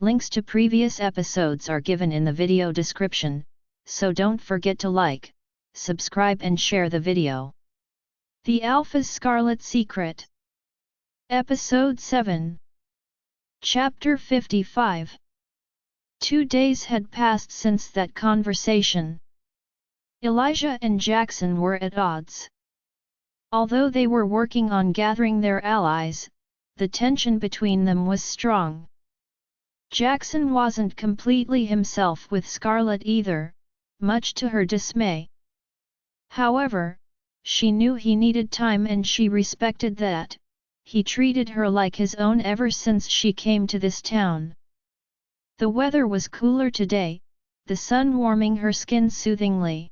Links to previous episodes are given in the video description, so don't forget to like, subscribe and share the video. The Alpha's Scarlet Secret. Episode 7. Chapter 55. 2 days had passed since that conversation. Elijah and Jackson were at odds. Although they were working on gathering their allies, the tension between them was strong. Jackson wasn't completely himself with Scarlet either, much to her dismay. However, she knew he needed time and she respected that. He treated her like his own ever since she came to this town. The weather was cooler today, the sun warming her skin soothingly.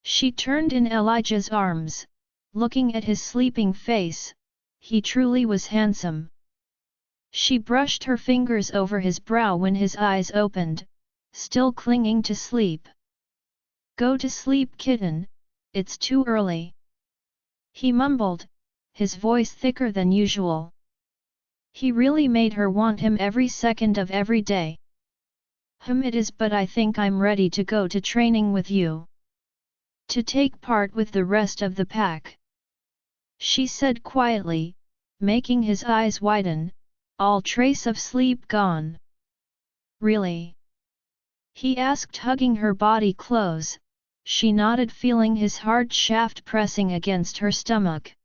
She turned in Elijah's arms, looking at his sleeping face. He truly was handsome. She brushed her fingers over his brow when his eyes opened, still clinging to sleep. "Go to sleep, kitten, it's too early," he mumbled, his voice thicker than usual. He really made her want him every second of every day. It is, but I think I'm ready to go to training with you. To take part with the rest of the pack," she said quietly, making his eyes widen, all trace of sleep gone. "Really?" he asked, hugging her body close. She nodded, feeling his hard shaft pressing against her stomach.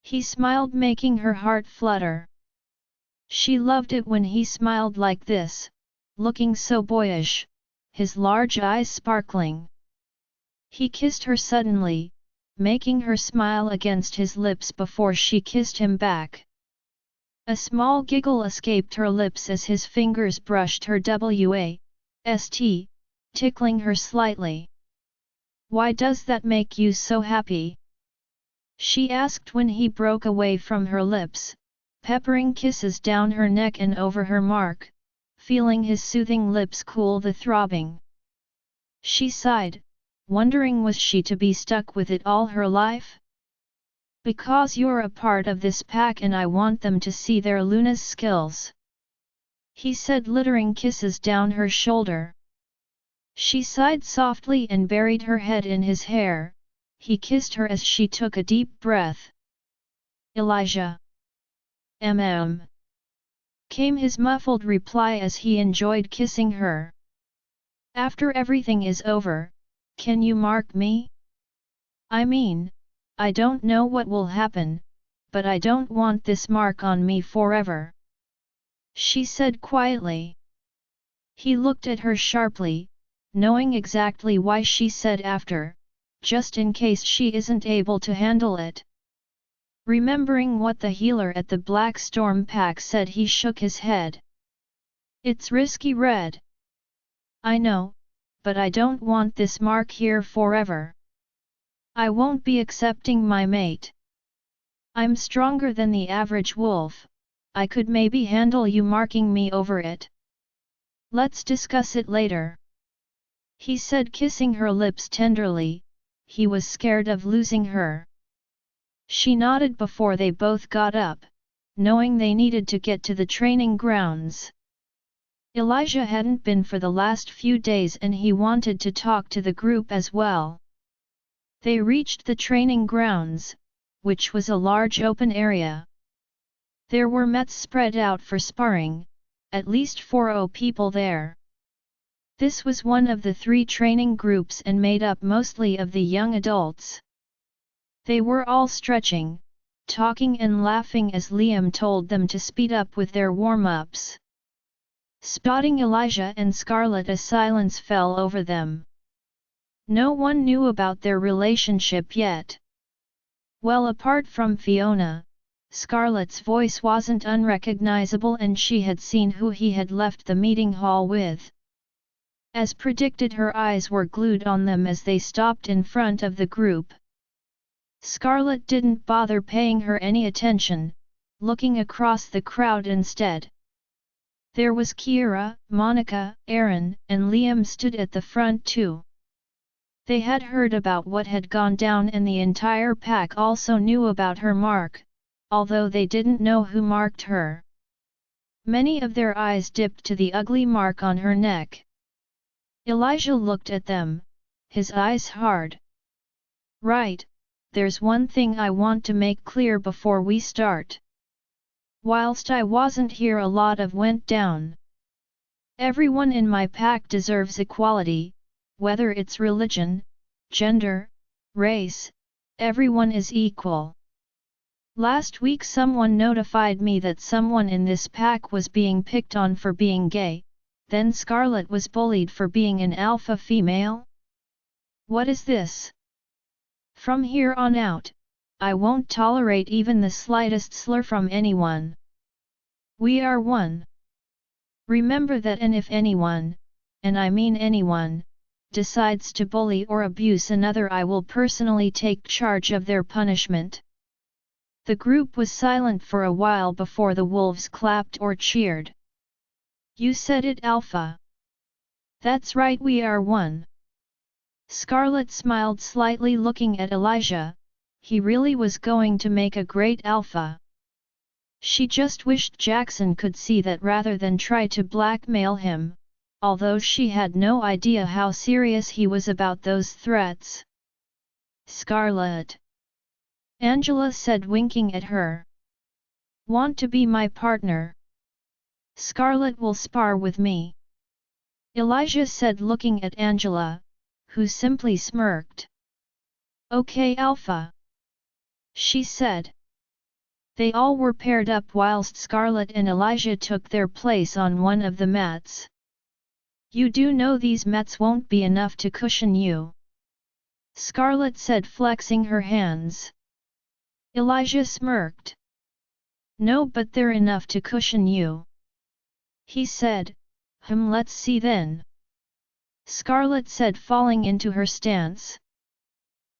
He smiled, making her heart flutter. She loved it when he smiled like this, looking so boyish, his large eyes sparkling. He kissed her suddenly, making her smile against his lips before she kissed him back. A small giggle escaped her lips as his fingers brushed her waist, tickling her slightly. "Why does that make you so happy?" she asked when he broke away from her lips, peppering kisses down her neck and over her mark, feeling his soothing lips cool the throbbing. She sighed, wondering was she to be stuck with it all her life? "Because you're a part of this pack and I want them to see their Luna's skills," he said, littering kisses down her shoulder. She sighed softly and buried her head in his hair. He kissed her as she took a deep breath. "Elijah." Came his muffled reply as he enjoyed kissing her. "After everything is over, can you mark me? I mean, I don't know what will happen, but I don't want this mark on me forever," she said quietly. He looked at her sharply, knowing exactly why she said after, just in case she isn't able to handle it. Remembering what the healer at the Black Storm Pack said, he shook his head. "It's risky, Red. I know, but I don't want this mark here forever. I won't be accepting my mate. I'm stronger than the average wolf. I could maybe handle you marking me over it. Let's discuss it later," he said, kissing her lips tenderly. He was scared of losing her. She nodded before they both got up, knowing they needed to get to the training grounds. Elijah hadn't been for the last few days and he wanted to talk to the group as well. They reached the training grounds, which was a large open area. There were mats spread out for sparring, at least 4 people there. This was one of the 3 training groups and made up mostly of the young adults. They were all stretching, talking and laughing as Liam told them to speed up with their warm-ups. Spotting Elijah and Scarlet, a silence fell over them. No one knew about their relationship yet. Well, apart from Fiona, Scarlet's voice wasn't unrecognizable and she had seen who he had left the meeting hall with. As predicted, her eyes were glued on them as they stopped in front of the group. Scarlet didn't bother paying her any attention, looking across the crowd instead. There was Kira, Monica, Aaron, and Liam stood at the front too. They had heard about what had gone down and the entire pack also knew about her mark, although they didn't know who marked her. Many of their eyes dipped to the ugly mark on her neck. Elijah looked at them, his eyes hard. Right, there's one thing I want to make clear before we start. Whilst I wasn't here, a lot of went down. Everyone in my pack deserves equality, whether it's religion, gender, race, everyone is equal. Last week someone notified me that someone in this pack was being picked on for being gay, then Scarlet was bullied for being an alpha female? What is this? From here on out, I won't tolerate even the slightest slur from anyone. We are one. Remember that, and if anyone, and I mean anyone, decides to bully or abuse another, I will personally take charge of their punishment. The group was silent for a while before the wolves clapped or cheered. You said it, Alpha. That's right, we are one. Scarlet smiled slightly, looking at Elijah. He really was going to make a great alpha. She just wished Jackson could see that rather than try to blackmail him, although she had no idea how serious he was about those threats. Scarlet, Angela said, winking at her. Want to be my partner? Scarlet will spar with me. Elijah said, looking at Angela, who simply smirked. Okay, Alpha, she said. They all were paired up whilst Scarlet and Elijah took their place on one of the mats. You do know these mats won't be enough to cushion you, Scarlet said, flexing her hands. Elijah smirked. No, but they're enough to cushion you, he said. Let's see then, Scarlet said, falling into her stance.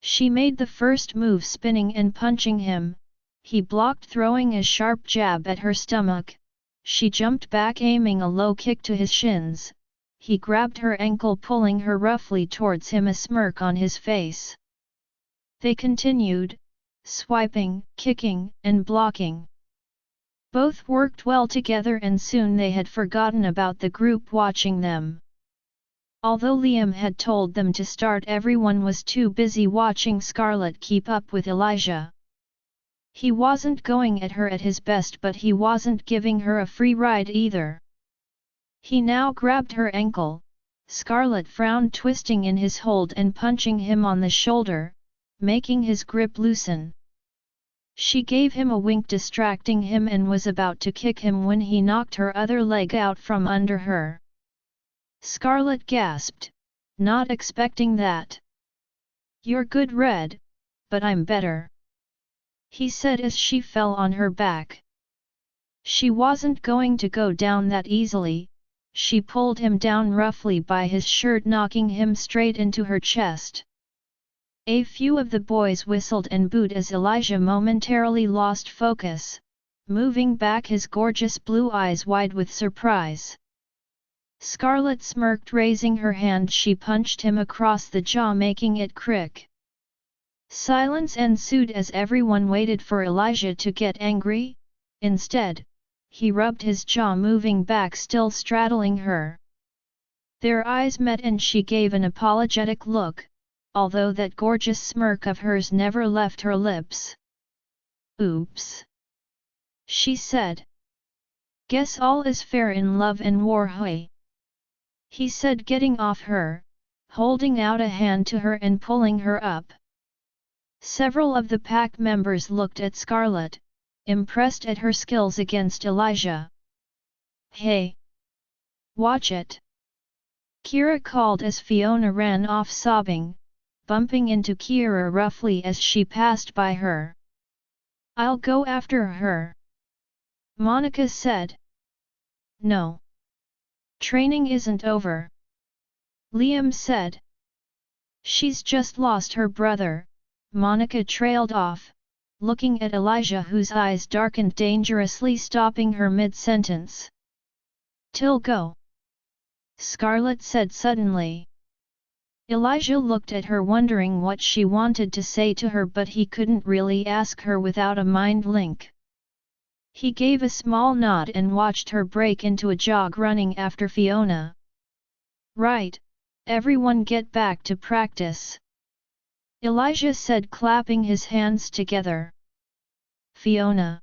She made the first move, spinning and punching him. He blocked, throwing a sharp jab at her stomach. She jumped back, aiming a low kick to his shins. He grabbed her ankle, pulling her roughly towards him, a smirk on his face. They continued, swiping, kicking, and blocking. Both worked well together, and soon they had forgotten about the group watching them. Although Liam had told them to start, everyone was too busy watching Scarlet keep up with Elijah. He wasn't going at her at his best, but he wasn't giving her a free ride either. He now grabbed her ankle. Scarlet frowned, twisting in his hold and punching him on the shoulder, making his grip loosen. She gave him a wink, distracting him, and was about to kick him when he knocked her other leg out from under her. Scarlet gasped, not expecting that. You're good, Red, but I'm better, he said as she fell on her back. She wasn't going to go down that easily. She pulled him down roughly by his shirt, knocking him straight into her chest. A few of the boys whistled and booed as Elijah momentarily lost focus, moving back, his gorgeous blue eyes wide with surprise. Scarlet smirked, raising her hand. She punched him across the jaw, making it crick. Silence ensued as everyone waited for Elijah to get angry. Instead, he rubbed his jaw, moving back, still straddling her. Their eyes met and she gave an apologetic look, although that gorgeous smirk of hers never left her lips. Oops, she said. Guess all is fair in love and war, hey? He said, getting off her, holding out a hand to her and pulling her up. Several of the pack members looked at Scarlet, impressed at her skills against Elijah. Hey! Watch it! Kira called as Fiona ran off, sobbing, bumping into Kira roughly as she passed by her. I'll go after her, Monica said. No. Training isn't over, Liam said. She's just lost her brother, Monica trailed off, looking at Elijah, whose eyes darkened dangerously, stopping her mid-sentence. Till go, Scarlet said suddenly. Elijah looked at her, wondering what she wanted to say to her, but he couldn't really ask her without a mind link. He gave a small nod and watched her break into a jog running after Fiona. Right, everyone get back to practice, Elijah said, clapping his hands together. Fiona,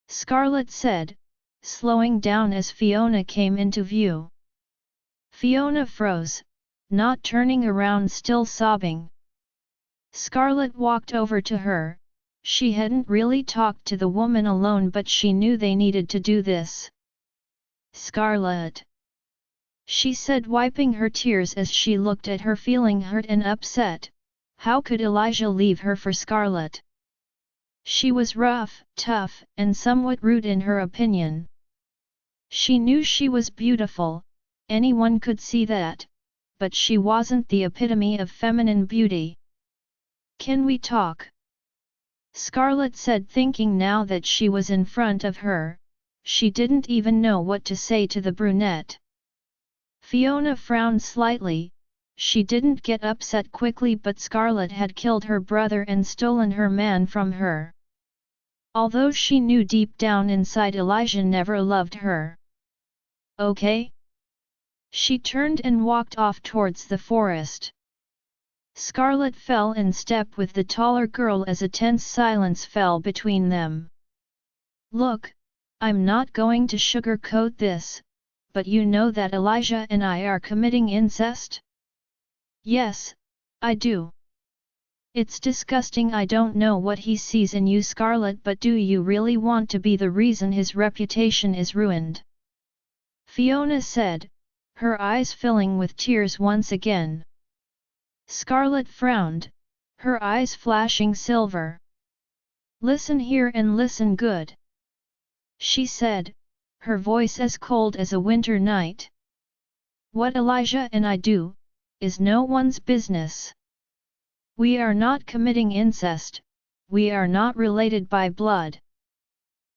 Scarlet said, slowing down as Fiona came into view. Fiona froze, not turning around, still sobbing. Scarlet walked over to her. She hadn't really talked to the woman alone, but she knew they needed to do this. Scarlet, she said, wiping her tears as she looked at her, feeling hurt and upset. How could Elijah leave her for Scarlet? She was rough, tough, and somewhat rude in her opinion. She knew she was beautiful, anyone could see that, but she wasn't the epitome of feminine beauty. Can we talk? Scarlet said, thinking now that she was in front of her, she didn't even know what to say to the brunette. Fiona frowned slightly. She didn't get upset quickly, but Scarlet had killed her brother and stolen her man from her. Although she knew deep down inside Elijah never loved her. Okay? She turned and walked off towards the forest. Scarlet fell in step with the taller girl as a tense silence fell between them. Look, I'm not going to sugarcoat this, but you know that Elijah and I are committing incest? Yes, I do. It's disgusting. I don't know what he sees in you, Scarlet, but do you really want to be the reason his reputation is ruined? Fiona said, her eyes filling with tears once again. Scarlet frowned, her eyes flashing silver. Listen here and listen good, she said, her voice as cold as a winter night. What Elijah and I do is no one's business. We are not committing incest, we are not related by blood.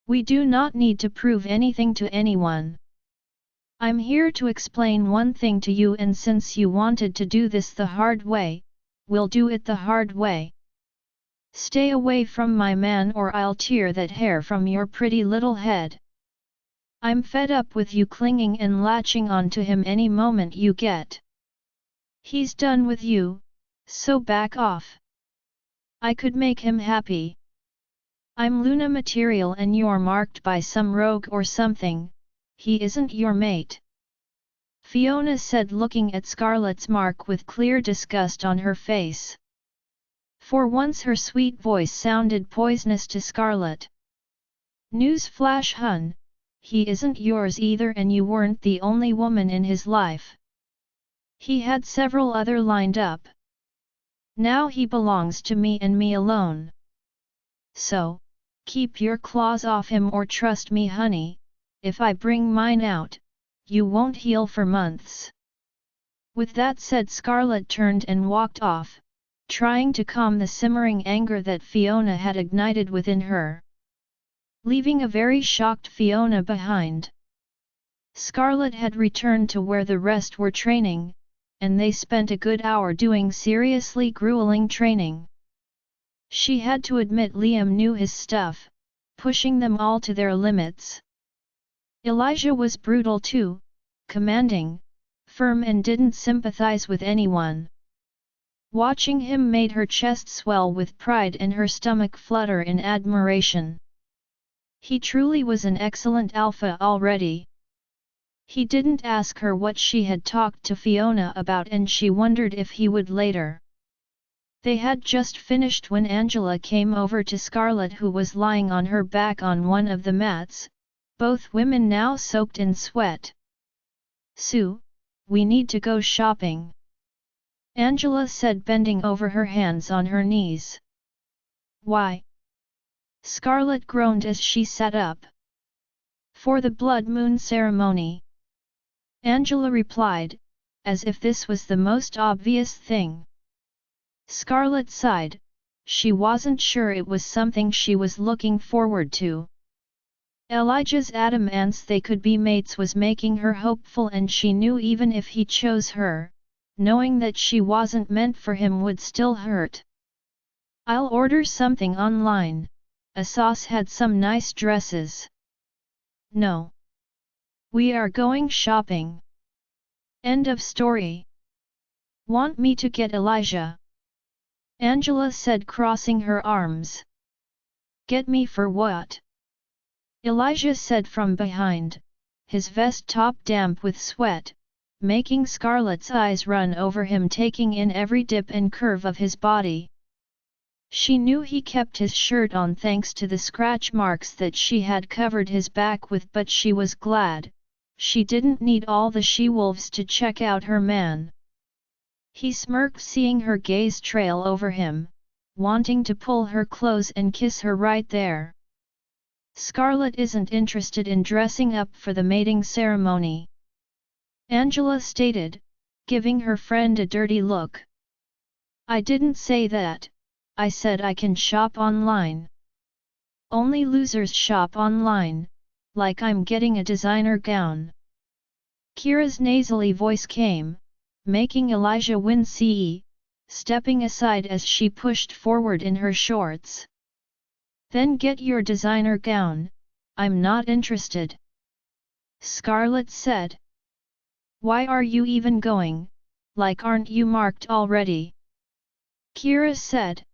We do not need to prove anything to anyone. I'm here to explain one thing to you, and since you wanted to do this the hard way, we'll do it the hard way. Stay away from my man or I'll tear that hair from your pretty little head. I'm fed up with you clinging and latching on to him any moment you get. He's done with you, so back off. I could make him happy. I'm Luna material and you're marked by some rogue or something. He isn't your mate. Fiona said, looking at Scarlet's mark with clear disgust on her face. For once her sweet voice sounded poisonous to Scarlet. News flash, hun, he isn't yours either, and you weren't the only woman in his life. He had several other lined up. Now he belongs to me and me alone. So, keep your claws off him, or trust me honey, if I bring mine out, you won't heal for months. With that said, Scarlet turned and walked off, trying to calm the simmering anger that Fiona had ignited within her, leaving a very shocked Fiona behind. Scarlet had returned to where the rest were training, and they spent a good hour doing seriously grueling training. She had to admit Liam knew his stuff, pushing them all to their limits. Elijah was brutal too, commanding, firm, and didn't sympathize with anyone. Watching him made her chest swell with pride and her stomach flutter in admiration. He truly was an excellent alpha already. He didn't ask her what she had talked to Fiona about, and she wondered if he would later. They had just finished when Angela came over to Scarlet, who was lying on her back on one of the mats, both women now soaked in sweat. Sue, we need to go shopping, Angela said, bending over her hands on her knees. Why? Scarlet groaned as she sat up. For the blood moon ceremony, Angela replied, as if this was the most obvious thing. Scarlet sighed, she wasn't sure it was something she was looking forward to. Elijah's adamance they could be mates was making her hopeful, and she knew even if he chose her, knowing that she wasn't meant for him would still hurt. I'll order something online, Asas had some nice dresses. No. We are going shopping. End of story. Want me to get Elijah? Angela said, crossing her arms. Get me for what? Elijah said from behind, his vest top damp with sweat, making Scarlet's eyes run over him, taking in every dip and curve of his body. She knew he kept his shirt on thanks to the scratch marks that she had covered his back with, but she was glad. She didn't need all the she-wolves to check out her man. He smirked, seeing her gaze trail over him, wanting to pull her close and kiss her right there. Scarlet isn't interested in dressing up for the mating ceremony, Angela stated, giving her friend a dirty look. I didn't say that, I said I can shop online. Only losers shop online, like I'm getting a designer gown. Kira's nasally voice came, making Elijah wince, stepping aside as she pushed forward in her shorts. Then get your designer gown, I'm not interested. Scarlet said. Why are you even going, like aren't you marked already? Kira said.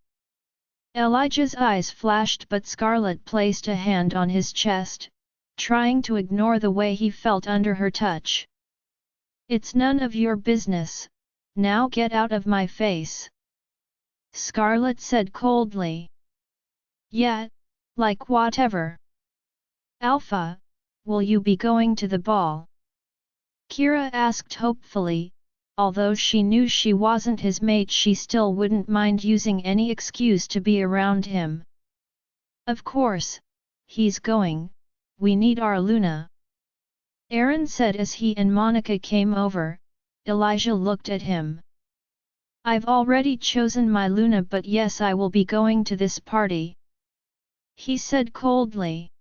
Elijah's eyes flashed, but Scarlet placed a hand on his chest, trying to ignore the way he felt under her touch. It's none of your business, now get out of my face. Scarlet said coldly. Yeah, like whatever. Alpha, will you be going to the ball? Kira asked hopefully, although she knew she wasn't his mate, she still wouldn't mind using any excuse to be around him. Of course, he's going, we need our Luna. Aaron said as he and Monica came over. Elijah looked at him. I've already chosen my Luna, but yes, I will be going to this party, he said coldly.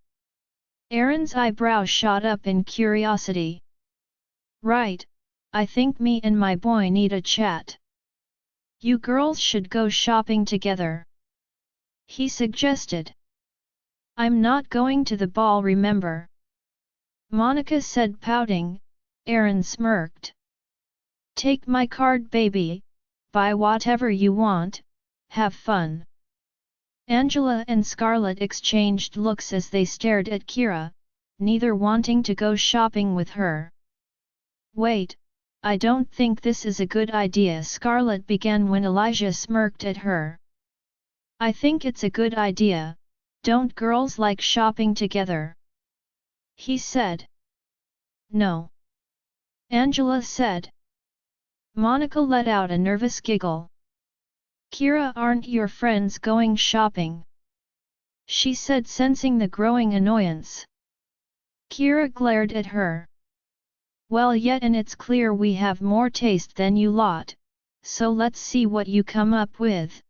Aaron's eyebrow shot up in curiosity. Right, I think me and my boy need a chat. You girls should go shopping together, he suggested. I'm not going to the ball, remember? Monica said, pouting. Aaron smirked. Take my card, baby, buy whatever you want, have fun. Angela and Scarlet exchanged looks as they stared at Kira, neither wanting to go shopping with her. Wait, I don't think this is a good idea, Scarlet began when Elijah smirked at her. I think it's a good idea, don't girls like shopping together? He said. No. Angela said. Monica let out a nervous giggle. Kira, aren't your friends going shopping? She said, sensing the growing annoyance. Kira glared at her. Well, yet, and it's clear we have more taste than you lot, so let's see what you come up with.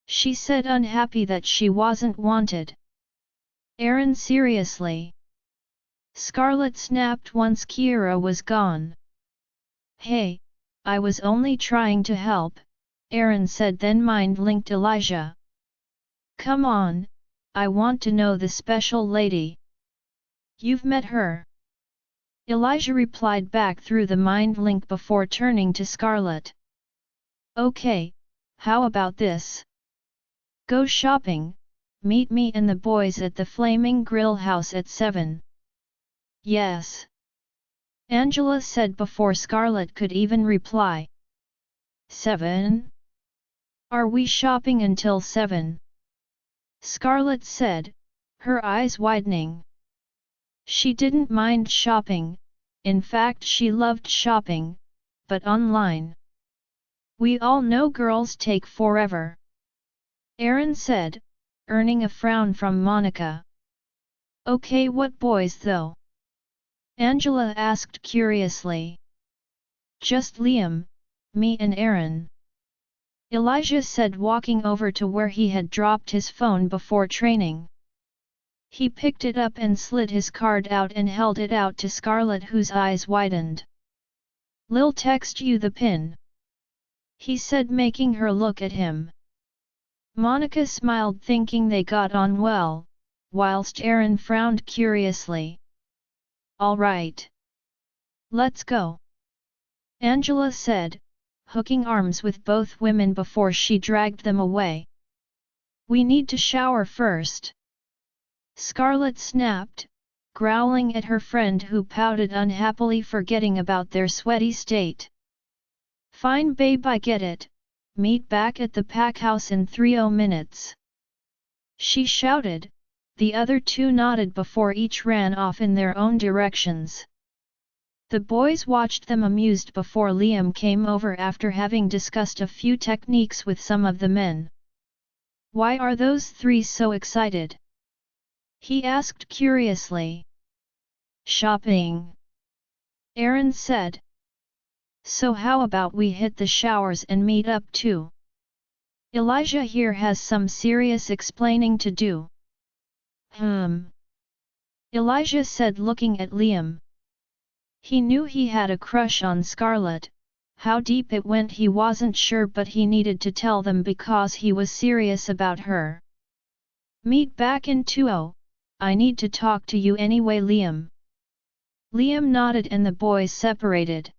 She said, unhappy that she wasn't wanted. Aaron, seriously? Scarlet snapped once Kira was gone. Hey, I was only trying to help, Aaron said, then mind-linked Elijah. Come on, I want to know the special lady. You've met her? Elijah replied back through the mind link before turning to Scarlet. Okay, how about this? Go shopping, meet me and the boys at the Flaming Grill House at 7. Yes. Angela said before Scarlet could even reply. 7? Are we shopping until 7? Scarlet said, her eyes widening. She didn't mind shopping, in fact she loved shopping, but online. We all know girls take forever. Aaron said, earning a frown from Monica. Okay, what boys though? Angela asked curiously. Just Liam, me and Aaron. Elijah said, walking over to where he had dropped his phone before training. He picked it up and slid his card out and held it out to Scarlet, whose eyes widened. Lil text you the pin, he said, making her look at him. Monica smiled thinking they got on well, whilst Aaron frowned curiously. All right. Let's go. Angela said, hooking arms with both women before she dragged them away. We need to shower first. Scarlet snapped, growling at her friend who pouted unhappily forgetting about their sweaty state. Fine babe, I get it. Meet back at the pack house in 30 minutes. She shouted. The other two nodded before each ran off in their own directions. The boys watched them amused before Liam came over after having discussed a few techniques with some of the men. Why are those three so excited? He asked curiously. Shopping. Aaron said. So how about we hit the showers and meet up too? Elijah here has some serious explaining to do. Elijah said looking at Liam. He knew he had a crush on Scarlet. How deep it went he wasn't sure, but he needed to tell them because he was serious about her. Meet back in 20. I need to talk to you anyway, Liam. Liam nodded and the boys separated.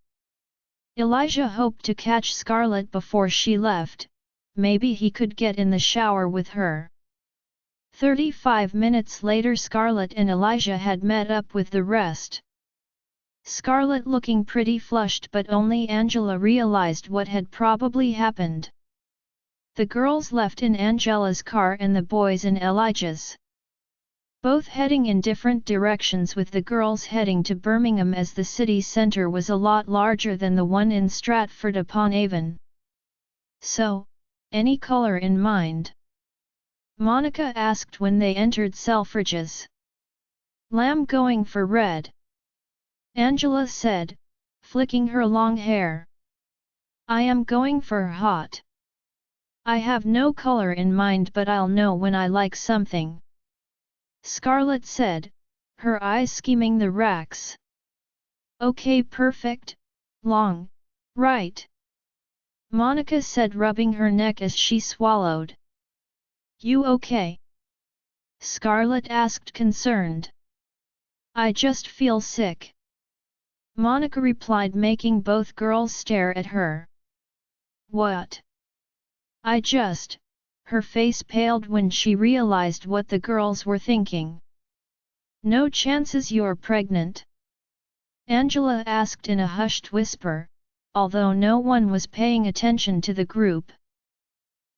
Elijah hoped to catch Scarlet before she left. Maybe he could get in the shower with her. 35 minutes later, Scarlet and Elijah had met up with the rest. Scarlet looking pretty flushed, but only Angela realized what had probably happened. The girls left in Angela's car and the boys in Elijah's. Both heading in different directions, with the girls heading to Birmingham as the city centre was a lot larger than the one in Stratford-upon-Avon. So, any colour in mind? Monica asked when they entered Selfridges. Lamb going for red. Angela said, flicking her long hair. I am going for hot. I have no colour in mind, but I'll know when I like something. Scarlet said, her eyes scheming the racks. Okay, perfect. Long, right? Monica said, rubbing her neck as she swallowed. You okay? Scarlet asked, concerned. I just feel sick. Monica replied, making both girls stare at her. What? Her face paled when she realized what the girls were thinking. No chances you're pregnant? Angela asked in a hushed whisper, although no one was paying attention to the group.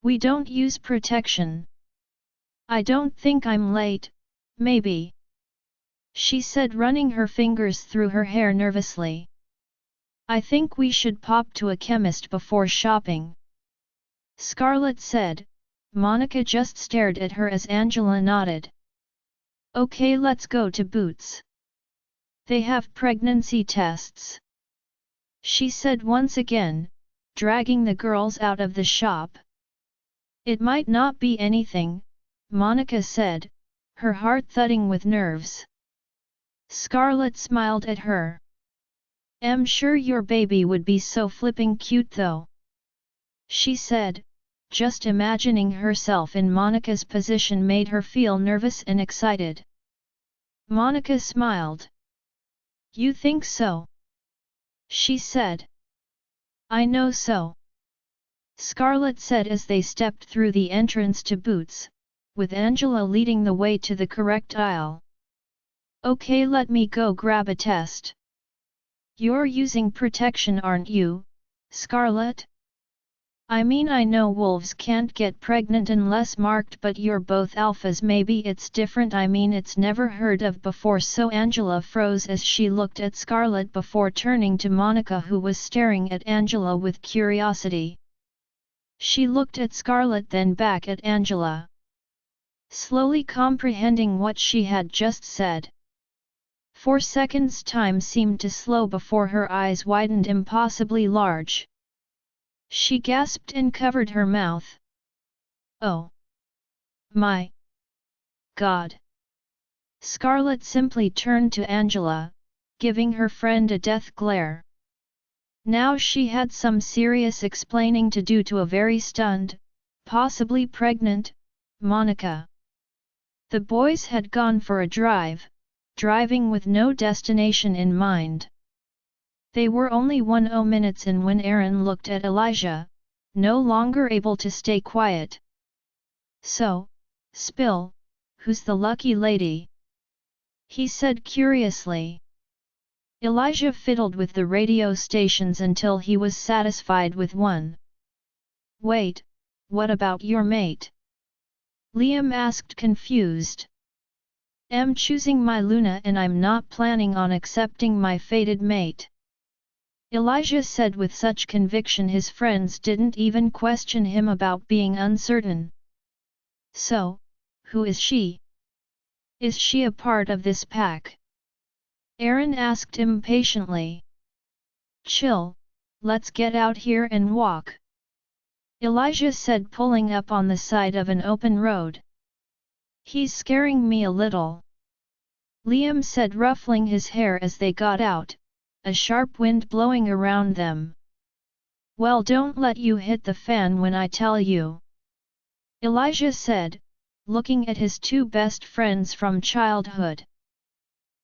We don't use protection. I don't think I'm late, maybe. She said, running her fingers through her hair nervously. I think we should pop to a chemist before shopping. Scarlet said. Monica just stared at her as Angela nodded. Okay, let's go to Boots. They have pregnancy tests. She said once again, dragging the girls out of the shop. It might not be anything, Monica said, her heart thudding with nerves. Scarlet smiled at her. I'm sure your baby would be so flipping cute though. She said, just imagining herself in Monica's position made her feel nervous and excited. Monica smiled. You think so? She said. I know so. Scarlet said as they stepped through the entrance to Boots, with Angela leading the way to the correct aisle. Okay, let me go grab a test. You're using protection, aren't you, Scarlet? I mean, I know wolves can't get pregnant unless marked, but you're both alphas, maybe it's different. I mean, it's never heard of before. So Angela froze as she looked at Scarlet before turning to Monica, who was staring at Angela with curiosity. She looked at Scarlet, then back at Angela. Slowly comprehending what she had just said. 4 seconds time seemed to slow before her eyes widened impossibly large. She gasped and covered her mouth. Oh! My God! Scarlet simply turned to Angela, giving her friend a death glare. Now she had some serious explaining to do to a very stunned, possibly pregnant, Monica. The boys had gone for a drive, driving with no destination in mind. They were only 10 minutes in when Aaron looked at Elijah, no longer able to stay quiet. So, Spill, who's the lucky lady? He said curiously. Elijah fiddled with the radio stations until he was satisfied with one. Wait, what about your mate? Liam asked confused. I'm choosing my Luna and I'm not planning on accepting my fated mate. Elijah said with such conviction his friends didn't even question him about being uncertain. So, who is she? Is she a part of this pack? Aaron asked impatiently. Chill, let's get out here and walk. Elijah said, pulling up on the side of an open road. He's scaring me a little. Liam said, ruffling his hair as they got out, a sharp wind blowing around them. Well, don't let you hit the fan when I tell you. Elijah said, looking at his two best friends from childhood.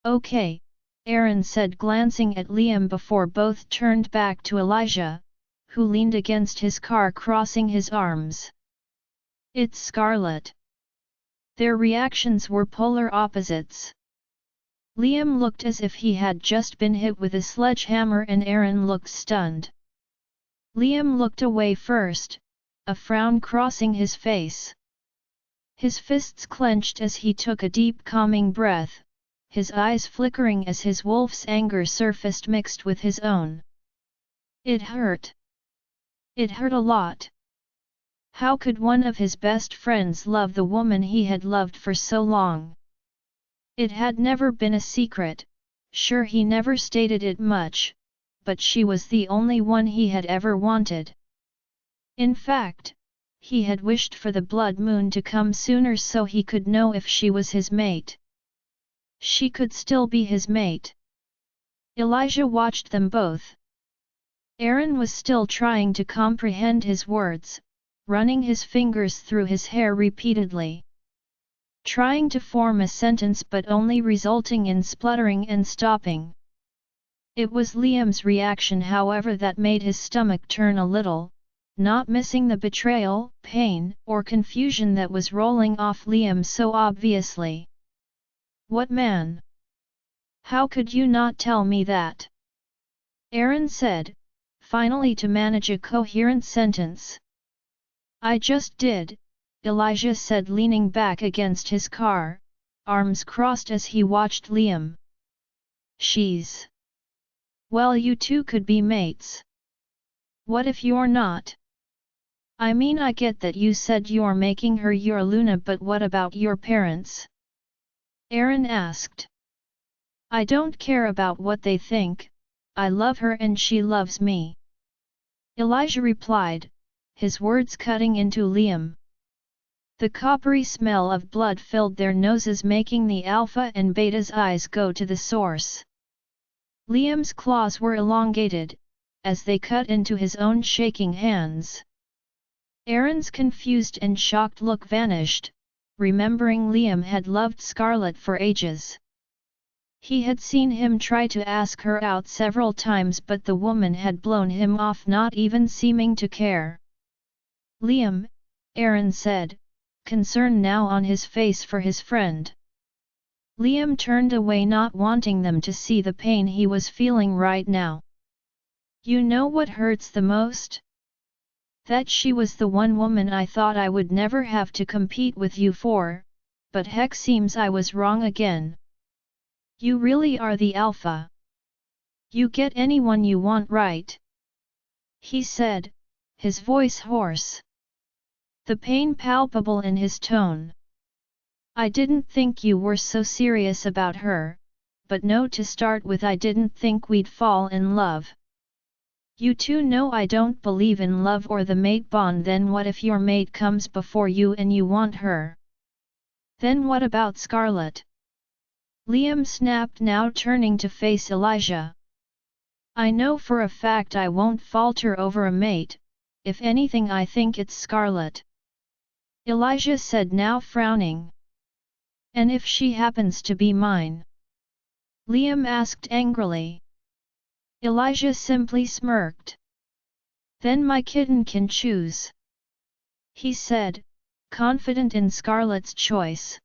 Okay, Aaron said, glancing at Liam before both turned back to Elijah, who leaned against his car crossing his arms. It's Scarlet. Their reactions were polar opposites. Liam looked as if he had just been hit with a sledgehammer and Aaron looked stunned. Liam looked away first, a frown crossing his face. His fists clenched as he took a deep calming breath, his eyes flickering as his wolf's anger surfaced mixed with his own. It hurt. It hurt a lot. How could one of his best friends love the woman he had loved for so long? It had never been a secret, sure he never stated it much, but she was the only one he had ever wanted. In fact, he had wished for the blood moon to come sooner so he could know if she was his mate. She could still be his mate. Elijah watched them both. Aaron was still trying to comprehend his words, running his fingers through his hair repeatedly. Trying to form a sentence but only resulting in spluttering and stopping. It was Liam's reaction, however, that made his stomach turn a little, not missing the betrayal, pain, or confusion that was rolling off Liam so obviously. What man? How could you not tell me that? Aaron said, finally to manage a coherent sentence. I just did, Elijah said, leaning back against his car, arms crossed as he watched Liam. She's... Well, you two could be mates. What if you're not? I mean, I get that you said you're making her your Luna, but what about your parents? Aaron asked. I don't care about what they think, I love her and she loves me. Elijah replied, his words cutting into Liam. The coppery smell of blood filled their noses, making the Alpha and Beta's eyes go to the source. Liam's claws were elongated, as they cut into his own shaking hands. Aaron's confused and shocked look vanished, remembering Liam had loved Scarlet for ages. He had seen him try to ask her out several times, but the woman had blown him off, not even seeming to care. Liam, Aaron said, concern now on his face for his friend. Liam turned away, not wanting them to see the pain he was feeling right now. You know what hurts the most? That she was the one woman I thought I would never have to compete with you for, but heck, seems I was wrong again. You really are the alpha. You get anyone you want, right? He said, his voice hoarse. The pain palpable in his tone. I didn't think you were so serious about her, but no, to start with I didn't think we'd fall in love. You two know I don't believe in love or the mate bond. Then what if your mate comes before you and you want her? Then what about Scarlet? Liam snapped, now turning to face Elijah. I know for a fact I won't falter over a mate, if anything I think it's Scarlet. Elijah said, now frowning. And if she happens to be mine? Liam asked angrily. Elijah simply smirked. Then my kitten can choose, he said, confident in Scarlet's choice.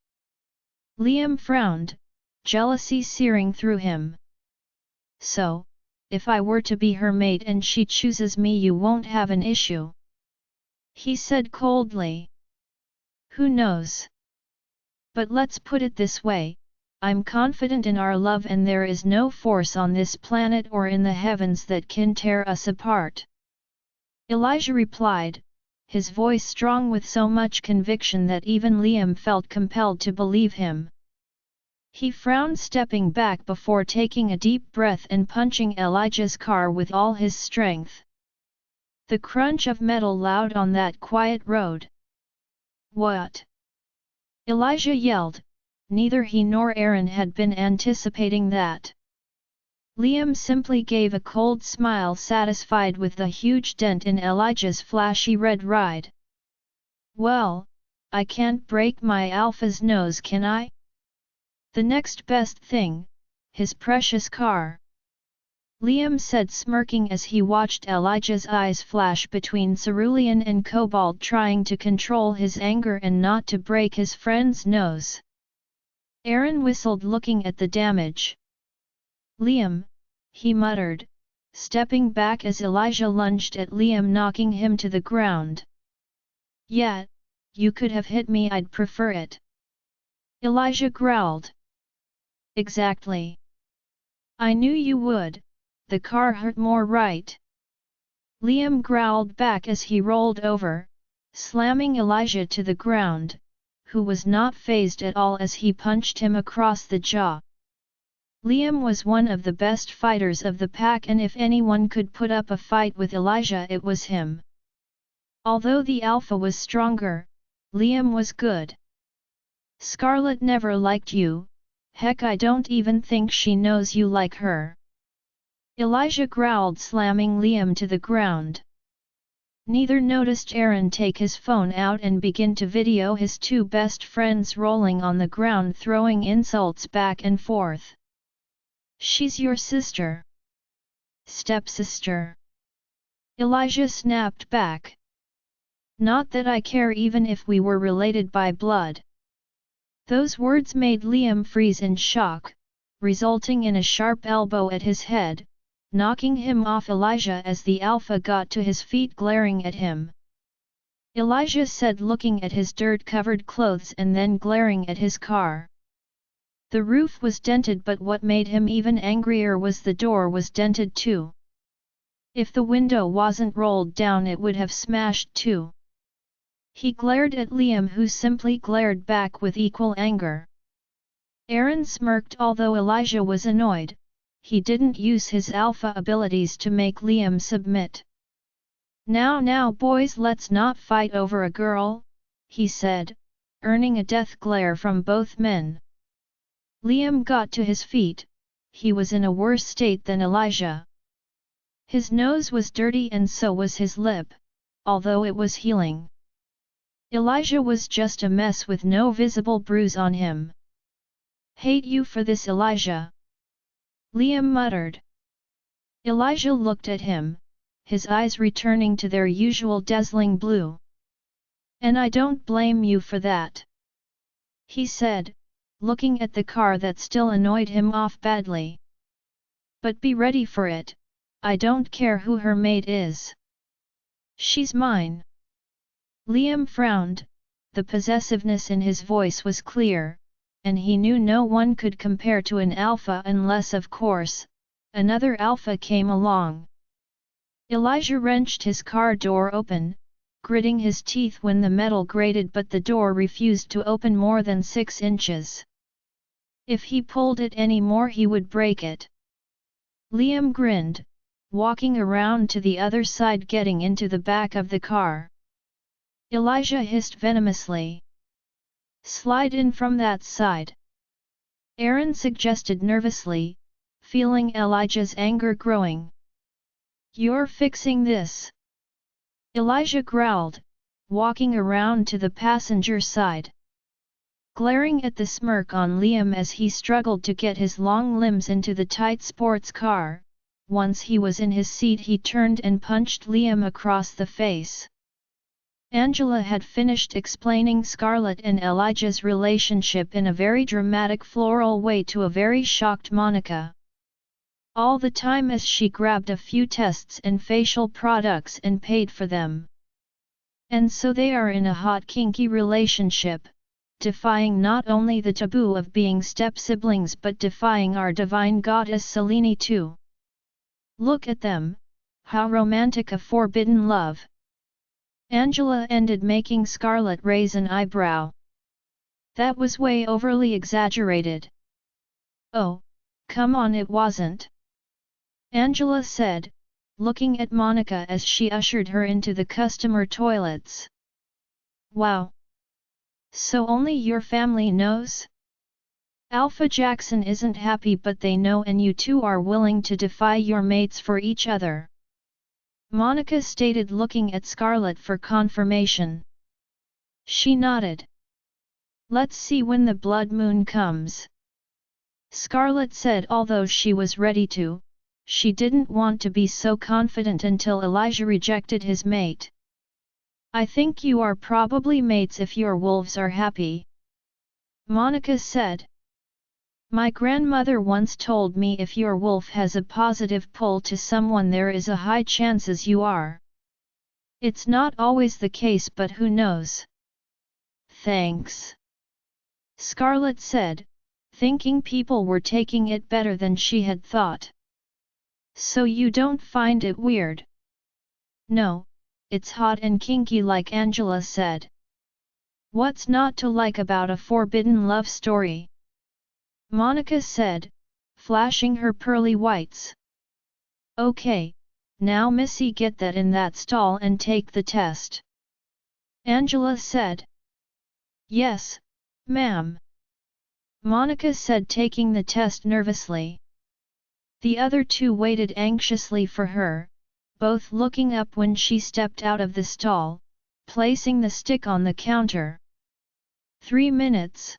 Liam frowned, jealousy searing through him. So, if I were to be her mate and she chooses me, you won't have an issue, he said coldly. Who knows? But let's put it this way, I'm confident in our love and there is no force on this planet or in the heavens that can tear us apart. Elijah replied, his voice strong with so much conviction that even Liam felt compelled to believe him. He frowned, stepping back before taking a deep breath and punching Elijah's car with all his strength. The crunch of metal loud on that quiet road. What? Elijah yelled. Neither he nor Aaron had been anticipating that. Liam simply gave a cold smile, satisfied with the huge dent in Elijah's flashy red ride. Well, I can't break my alpha's nose, can I? The next best thing, his precious car. Liam said, smirking as he watched Elijah's eyes flash between cerulean and cobalt, trying to control his anger and not to break his friend's nose. Aaron whistled, looking at the damage. Liam, he muttered, stepping back as Elijah lunged at Liam, knocking him to the ground. Yeah, you could have hit me, I'd prefer it, Elijah growled. Exactly. I knew you would, the car hurt more, right? Liam growled back as he rolled over, slamming Elijah to the ground, who was not fazed at all as he punched him across the jaw. Liam was one of the best fighters of the pack, and if anyone could put up a fight with Elijah, it was him. Although the alpha was stronger, Liam was good. Scarlet never liked you, heck, I don't even think she knows you like her, Elijah growled, slamming Liam to the ground. Neither noticed Aaron take his phone out and begin to video his two best friends rolling on the ground, throwing insults back and forth. She's your sister. Stepsister, Elijah snapped back. Not that I care, even if we were related by blood. Those words made Liam freeze in shock, resulting in a sharp elbow at his head, knocking him off Elijah as the alpha got to his feet, glaring at him. Elijah said, looking at his dirt-covered clothes and then glaring at his car. The roof was dented, but what made him even angrier was the door was dented too. If the window wasn't rolled down, it would have smashed too. He glared at Liam, who simply glared back with equal anger. Aaron smirked. Although Elijah was annoyed, he didn't use his alpha abilities to make Liam submit. Now boys, let's not fight over a girl, he said, earning a death glare from both men. Liam got to his feet. He was in a worse state than Elijah. His nose was dirty and so was his lip, although it was healing. Elijah was just a mess with no visible bruise on him. Hate you for this, Elijah, Liam muttered. Elijah looked at him, his eyes returning to their usual dazzling blue. And I don't blame you for that, he said, looking at the car that still annoyed him off badly. But be ready for it, I don't care who her mate is. She's mine. Liam frowned, the possessiveness in his voice was clear, and he knew no one could compare to an alpha unless, of course, another alpha came along. Elijah wrenched his car door open, gritting his teeth when the metal grated, but the door refused to open more than 6 inches. If he pulled it any more, he would break it. Liam grinned, walking around to the other side, getting into the back of the car. Elijah hissed venomously. Slide in from that side, Aaron suggested nervously, feeling Elijah's anger growing. You're fixing this, Elijah growled, walking around to the passenger side. Glaring at the smirk on Liam as he struggled to get his long limbs into the tight sports car, once he was in his seat he turned and punched Liam across the face. Angela had finished explaining Scarlet and Elijah's relationship in a very dramatic floral way to a very shocked Monica. All the time as she grabbed a few tests and facial products and paid for them. And so they are in a hot kinky relationship, defying not only the taboo of being step-siblings but defying our divine goddess Selene too. Look at them, how romantic a forbidden love. Angela ended, making Scarlet raise an eyebrow. That was way overly exaggerated. Oh, come on, it wasn't. Angela said, looking at Monica as she ushered her into the customer toilets. Wow! So only your family knows? Alpha Jackson isn't happy, but they know, and you two are willing to defy your mates for each other. Monica stated, looking at Scarlet for confirmation. She nodded. Let's see when the blood moon comes. Scarlet said, although she was ready to. She didn't want to be so confident until Elijah rejected his mate. I think you are probably mates if your wolves are happy. Monica said. My grandmother once told me if your wolf has a positive pull to someone there is a high chances you are. It's not always the case, but who knows? Thanks. Scarlet said, thinking people were taking it better than she had thought. So you don't find it weird? No, it's hot and kinky like Angela said. What's not to like about a forbidden love story? Monica said, flashing her pearly whites. Okay, now Missy, get that in that stall and take the test. Angela said. Yes, ma'am. Monica said, taking the test nervously. The other two waited anxiously for her, both looking up when she stepped out of the stall, placing the stick on the counter. 3 minutes.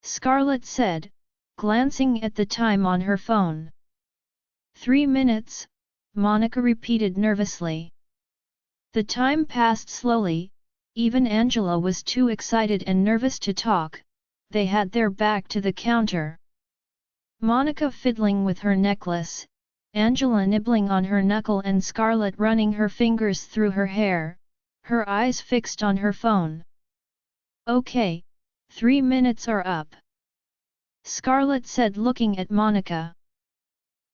Scarlet said, glancing at the time on her phone. 3 minutes, Monica repeated nervously. The time passed slowly, even Angela was too excited and nervous to talk. They had their back to the counter. Monica fiddling with her necklace, Angela nibbling on her knuckle, and Scarlet running her fingers through her hair, her eyes fixed on her phone. Okay, 3 minutes are up. Scarlet said, looking at Monica.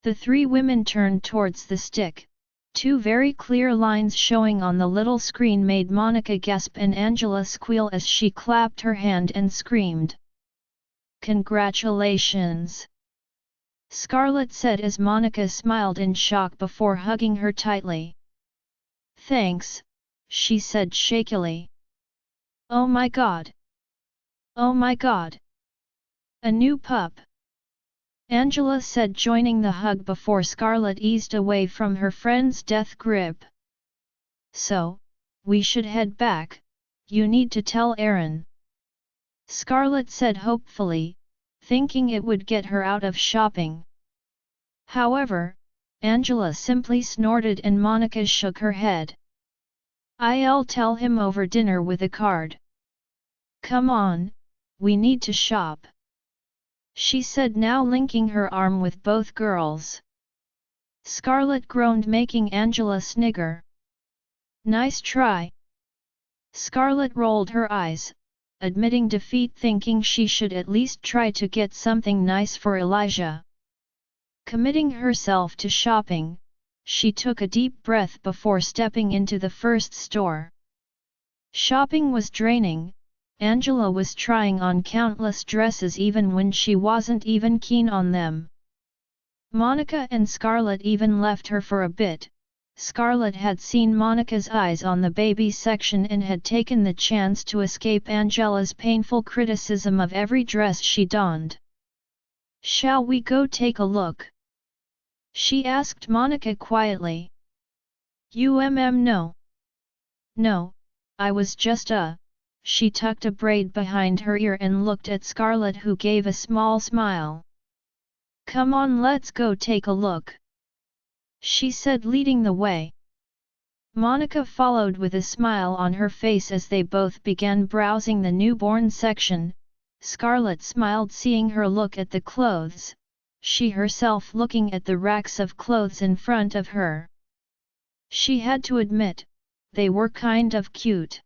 The three women turned towards the stick. 2 very clear lines showing on the little screen made Monica gasp and Angela squeal as she clapped her hand and screamed. Congratulations! Scarlet said as Monica smiled in shock before hugging her tightly. Thanks, she said shakily. Oh my god! Oh my god! A new pup! Angela said, joining the hug before Scarlet eased away from her friend's death grip. So, we should head back, you need to tell Aaron. Scarlet said hopefully, thinking it would get her out of shopping. However, Angela simply snorted and Monica shook her head. I'll tell him over dinner with a card. Come on, we need to shop. She said, now linking her arm with both girls. Scarlet groaned, making Angela snigger. Nice try. Scarlet rolled her eyes, admitting defeat, thinking she should at least try to get something nice for Elijah. Committing herself to shopping, she took a deep breath before stepping into the first store. Shopping was draining. Angela was trying on countless dresses even when she wasn't even keen on them. Monica and Scarlet even left her for a bit. Scarlet had seen Monica's eyes on the baby section and had taken the chance to escape Angela's painful criticism of every dress she donned. Shall we go take a look? She asked Monica quietly. No. No, I was just She tucked a braid behind her ear and looked at Scarlet, who gave a small smile. Come on, let's go take a look, she said, leading the way. Monica followed with a smile on her face as they both began browsing the newborn section. Scarlet smiled seeing her look at the clothes, she herself looking at the racks of clothes in front of her. She had to admit, they were kind of cute.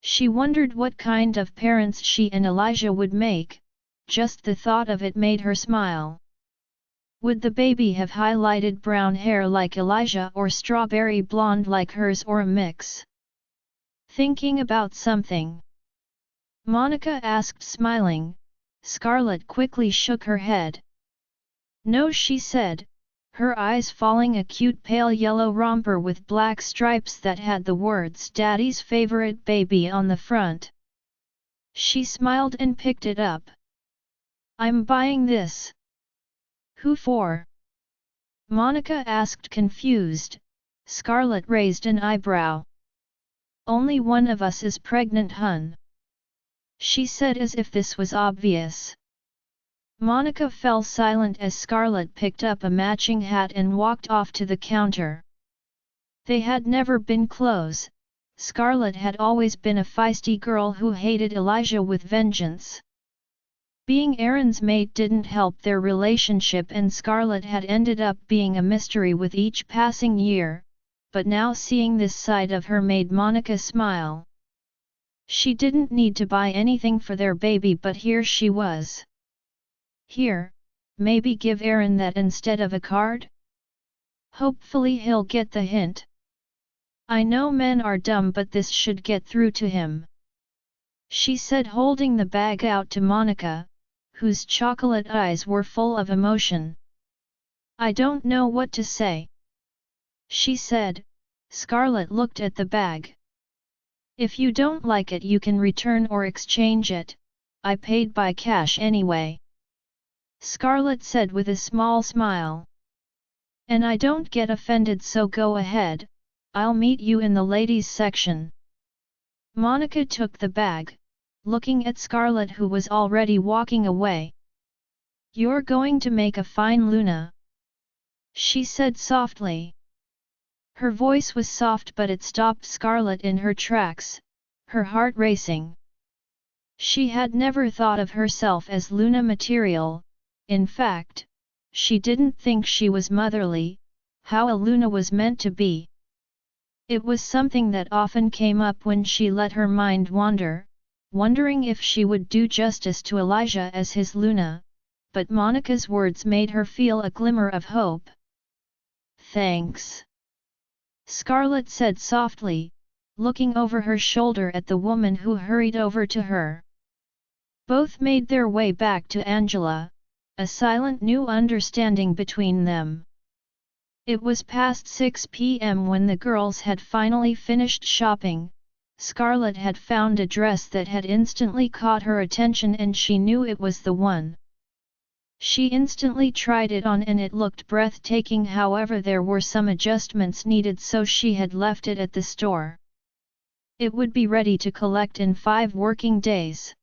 She wondered what kind of parents she and Elijah would make, just the thought of it made her smile. Would the baby have highlighted brown hair like Elijah or strawberry blonde like hers, or a mix? Thinking about something, Monica asked, smiling. Scarlet quickly shook her head. No, she said, her eyes following a cute pale yellow romper with black stripes that had the words "Daddy's favorite baby" on the front. She smiled and picked it up. I'm buying this. Who for? Monica asked, confused. Scarlet raised an eyebrow. Only one of us is pregnant, hun, she said as if this was obvious. Monica fell silent as Scarlet picked up a matching hat and walked off to the counter. They had never been close. Scarlet had always been a feisty girl who hated Elijah with vengeance. Being Aaron's mate didn't help their relationship, and Scarlet had ended up being a mystery with each passing year, but now seeing this side of her made Monica smile. She didn't need to buy anything for their baby, but here she was. Here, maybe give Aaron that instead of a card? Hopefully he'll get the hint. I know men are dumb, but this should get through to him, she said, holding the bag out to Monica, whose chocolate eyes were full of emotion. I don't know what to say, she said. Scarlet looked at the bag. If you don't like it, you can return or exchange it. I paid by cash anyway, Scarlet said with a small smile. And I don't get offended, so go ahead, I'll meet you in the ladies section. Monica took the bag, looking at Scarlet, who was already walking away. You're going to make a fine Luna, she said softly. Her voice was soft, but it stopped Scarlet in her tracks, her heart racing. She had never thought of herself as Luna material. In fact, she didn't think she was motherly, how a Luna was meant to be. It was something that often came up when she let her mind wander, wondering if she would do justice to Elijah as his Luna, but Monica's words made her feel a glimmer of hope. Thanks, Scarlet said softly, looking over her shoulder at the woman who hurried over to her. Both made their way back to Angela, a silent new understanding between them. It was past 6 p.m. when the girls had finally finished shopping. Scarlet had found a dress that had instantly caught her attention, and she knew it was the one. She instantly tried it on and it looked breathtaking. However, there were some adjustments needed, so she had left it at the store. It would be ready to collect in 5 working days.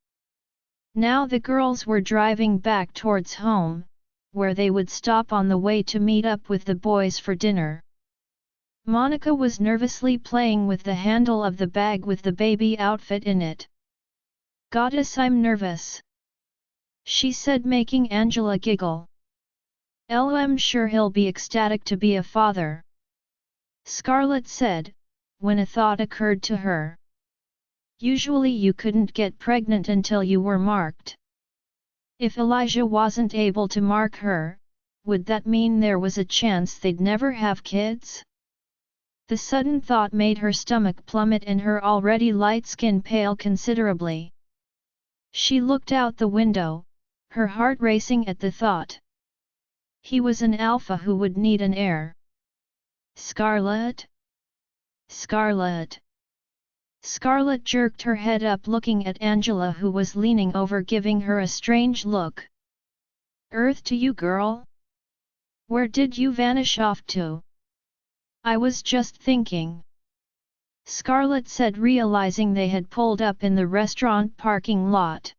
Now the girls were driving back towards home, where they would stop on the way to meet up with the boys for dinner. Monica was nervously playing with the handle of the bag with the baby outfit in it. Goddess, I'm nervous, she said, making Angela giggle. I'm sure he'll be ecstatic to be a father, Scarlet said, when a thought occurred to her. Usually you couldn't get pregnant until you were marked. If Elijah wasn't able to mark her, would that mean there was a chance they'd never have kids? The sudden thought made her stomach plummet and her already light skin pale considerably. She looked out the window, her heart racing at the thought. He was an alpha who would need an heir. Scarlet? Scarlet? Scarlet jerked her head up, looking at Angela, who was leaning over, giving her a strange look. Earth to you, girl? Where did you vanish off to? I was just thinking, Scarlet said, realizing they had pulled up in the restaurant parking lot.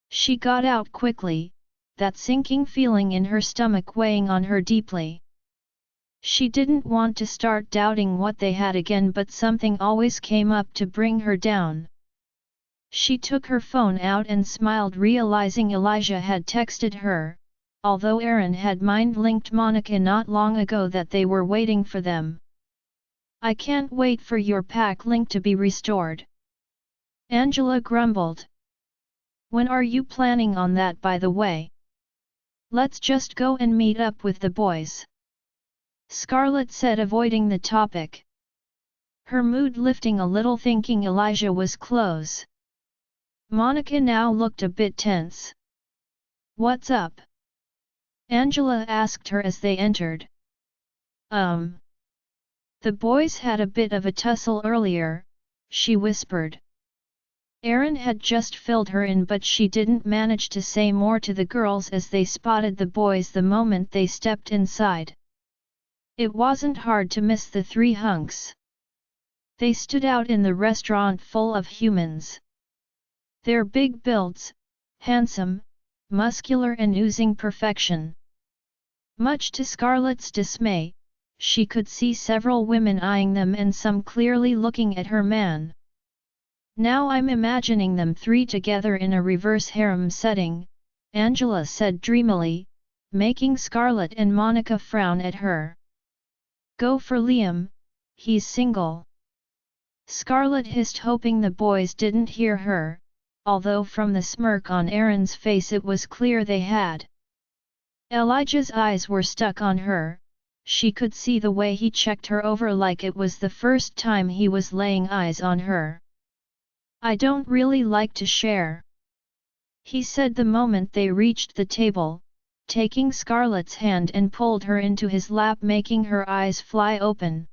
She got out quickly, that sinking feeling in her stomach weighing on her deeply. She didn't want to start doubting what they had again, but something always came up to bring her down. She took her phone out and smiled, realizing Elijah had texted her, although Aaron had mind-linked Monica not long ago that they were waiting for them. "I can't wait for your pack link to be restored," Angela grumbled. "When are you planning on that, by the way? Let's just go and meet up with the boys," Scarlet said, avoiding the topic. Her mood lifting a little, thinking Elijah was close. Monica now looked a bit tense. "What's up?" Angela asked her as they entered. The boys had a bit of a tussle earlier," she whispered. Aaron had just filled her in, but she didn't manage to say more to the girls as they spotted the boys the moment they stepped inside. It wasn't hard to miss the three hunks. They stood out in the restaurant full of humans. Their big builds, handsome, muscular and oozing perfection. Much to Scarlet's dismay, she could see several women eyeing them and some clearly looking at her man. "Now I'm imagining them three together in a reverse harem setting," Angela said dreamily, making Scarlet and Monica frown at her. "Go for Liam, he's single," Scarlet hissed, hoping the boys didn't hear her, although from the smirk on Aaron's face it was clear they had. Elijah's eyes were stuck on her. She could see the way he checked her over like it was the first time he was laying eyes on her. "I don't really like to share," he said the moment they reached the table, taking Scarlet's hand and pulled her into his lap, making her eyes fly open.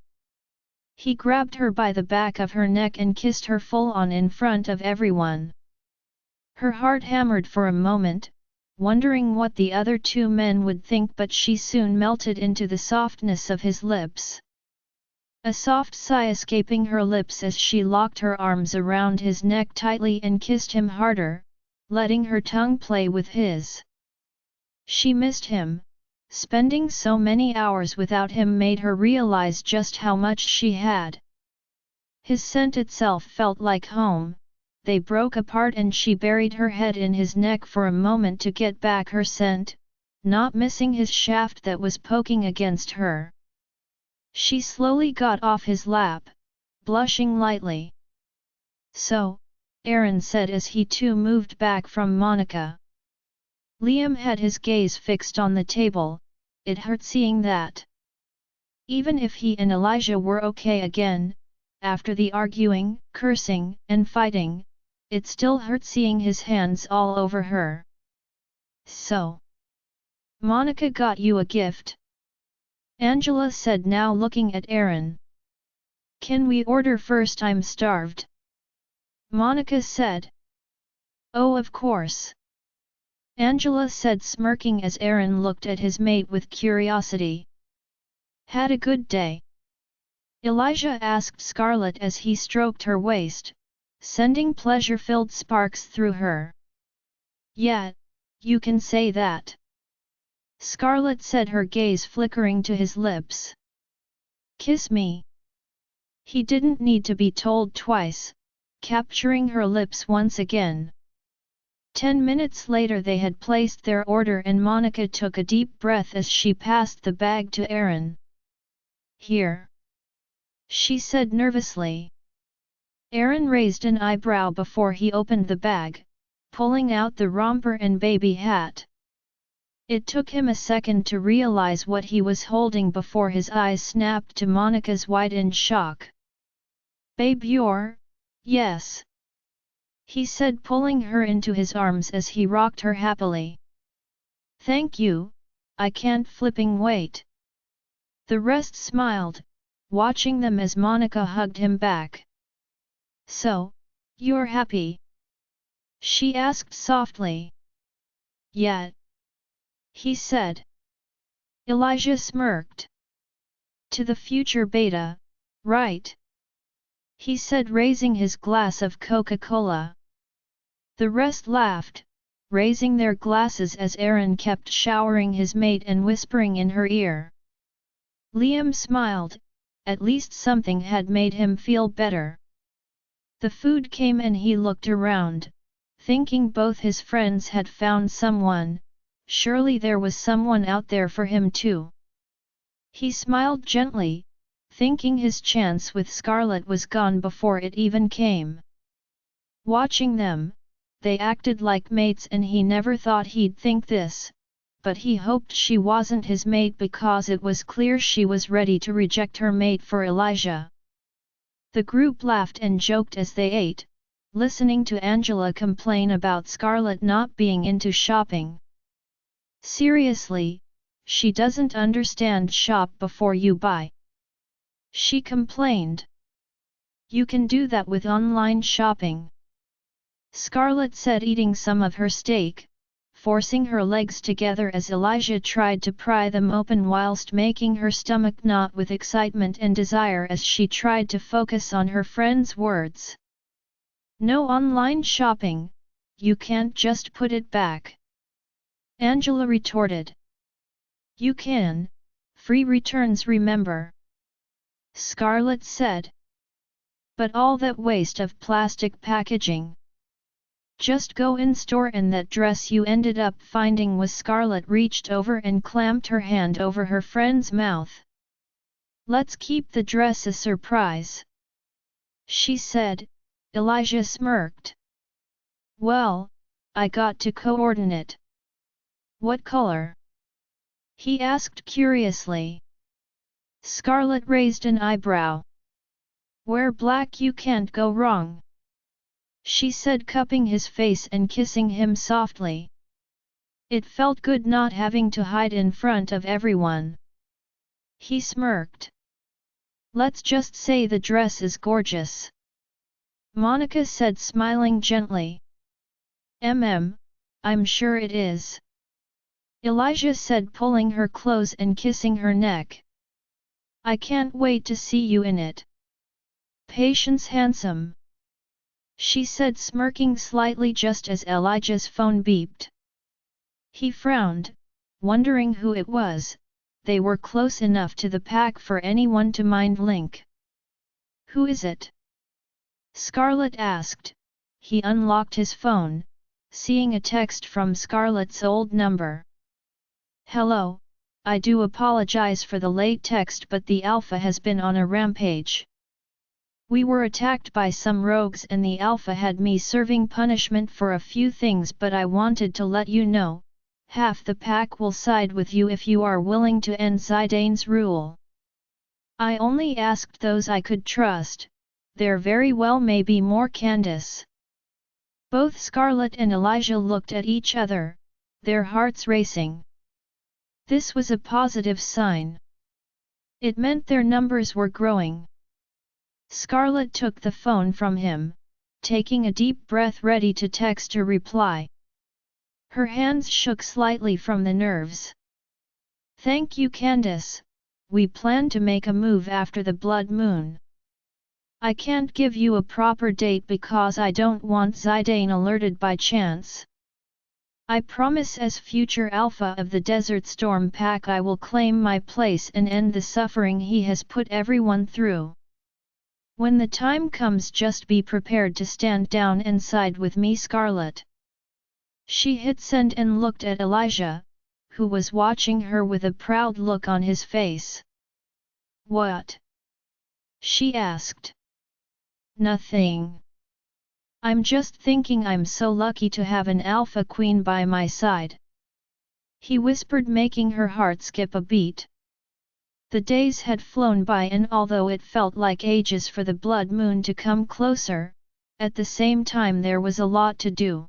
He grabbed her by the back of her neck and kissed her full on in front of everyone. Her heart hammered for a moment, wondering what the other two men would think, but she soon melted into the softness of his lips. A soft sigh escaping her lips as she locked her arms around his neck tightly and kissed him harder, letting her tongue play with his. She missed him. Spending so many hours without him made her realize just how much she had. His scent itself felt like home. They broke apart and she buried her head in his neck for a moment to get back her scent, not missing his shaft that was poking against her. She slowly got off his lap, blushing lightly. "So," Aaron said as he too moved back from Monica. Liam had his gaze fixed on the table. It hurt seeing that. Even if he and Elijah were okay again, after the arguing, cursing, and fighting, it still hurt seeing his hands all over her. "So, Monica got you a gift?" Angela said, now looking at Aaron. "Can we order first? I'm starved," Monica said. "Oh, of course," Angela said, smirking as Aaron looked at his mate with curiosity. "Had a good day?" Elijah asked Scarlet as he stroked her waist, sending pleasure-filled sparks through her. "Yeah, you can say that," Scarlet said, her gaze flickering to his lips. "Kiss me." He didn't need to be told twice, capturing her lips once again. 10 minutes later they had placed their order and Monica took a deep breath as she passed the bag to Aaron. "Here," she said nervously. Aaron raised an eyebrow before he opened the bag, pulling out the romper and baby hat. It took him a second to realize what he was holding before his eyes snapped to Monica's wide in shock. "Babe, yes," he said, pulling her into his arms as he rocked her happily. "Thank you, I can't flipping wait." The rest smiled, watching them as Monica hugged him back. "So, you're happy?" she asked softly. "Yeah," he said. Elijah smirked. "To the future beta, right?" he said, raising his glass of Coca-Cola. The rest laughed, raising their glasses as Aaron kept showering his mate and whispering in her ear. Liam smiled, at least something had made him feel better. The food came and he looked around, thinking both his friends had found someone, surely there was someone out there for him too. He smiled gently, thinking his chance with Scarlet was gone before it even came. Watching them, they acted like mates and he never thought he'd think this, but he hoped she wasn't his mate because it was clear she was ready to reject her mate for Elijah. The group laughed and joked as they ate, listening to Angela complain about Scarlet not being into shopping. Seriously, she doesn't understand shop before you buy. She complained. You can do that with online shopping. Scarlet said, eating some of her steak, forcing her legs together as Elijah tried to pry them open whilst making her stomach knot with excitement and desire as she tried to focus on her friend's words. No online shopping, you can't just put it back. Angela retorted. You can, free returns remember. Scarlet said. But all that waste of plastic packaging. Just go in store and that dress you ended up finding was. Scarlet reached over and clamped her hand over her friend's mouth. Let's keep the dress a surprise. She said. Elijah smirked. Well, I got to coordinate. What color? He asked curiously. Scarlet raised an eyebrow. Wear black, you can't go wrong. She said, cupping his face and kissing him softly. It felt good not having to hide in front of everyone. He smirked. Let's just say the dress is gorgeous. Monica said, smiling gently. I'm sure it is. Elijah said, pulling her close and kissing her neck. I can't wait to see you in it. Patience handsome. She said, smirking slightly just as Elijah's phone beeped. He frowned, wondering who it was. They were close enough to the pack for anyone to mind link. Who is it? Scarlet asked. He unlocked his phone, seeing a text from Scarlet's old number. Hello, I do apologize for the late text, but the Alpha has been on a rampage. We were attacked by some rogues and the Alpha had me serving punishment for a few things, but I wanted to let you know, half the pack will side with you if you are willing to end Zidane's rule. I only asked those I could trust, there very well may be more. Candace. Both Scarlet and Elijah looked at each other, their hearts racing. This was a positive sign. It meant their numbers were growing. Scarlet took the phone from him, taking a deep breath, ready to text a reply. Her hands shook slightly from the nerves. Thank you, Candace. We plan to make a move after the blood moon. I can't give you a proper date because I don't want Zidane alerted by chance. I promise as future Alpha of the Desert Storm Pack I will claim my place and end the suffering he has put everyone through. When the time comes, just be prepared to stand down and side with me, Scarlet. She hit send and looked at Elijah, who was watching her with a proud look on his face. What? She asked. Nothing. I'm just thinking I'm so lucky to have an Alpha Queen by my side. He whispered, making her heart skip a beat. The days had flown by, and although it felt like ages for the blood moon to come closer, at the same time there was a lot to do.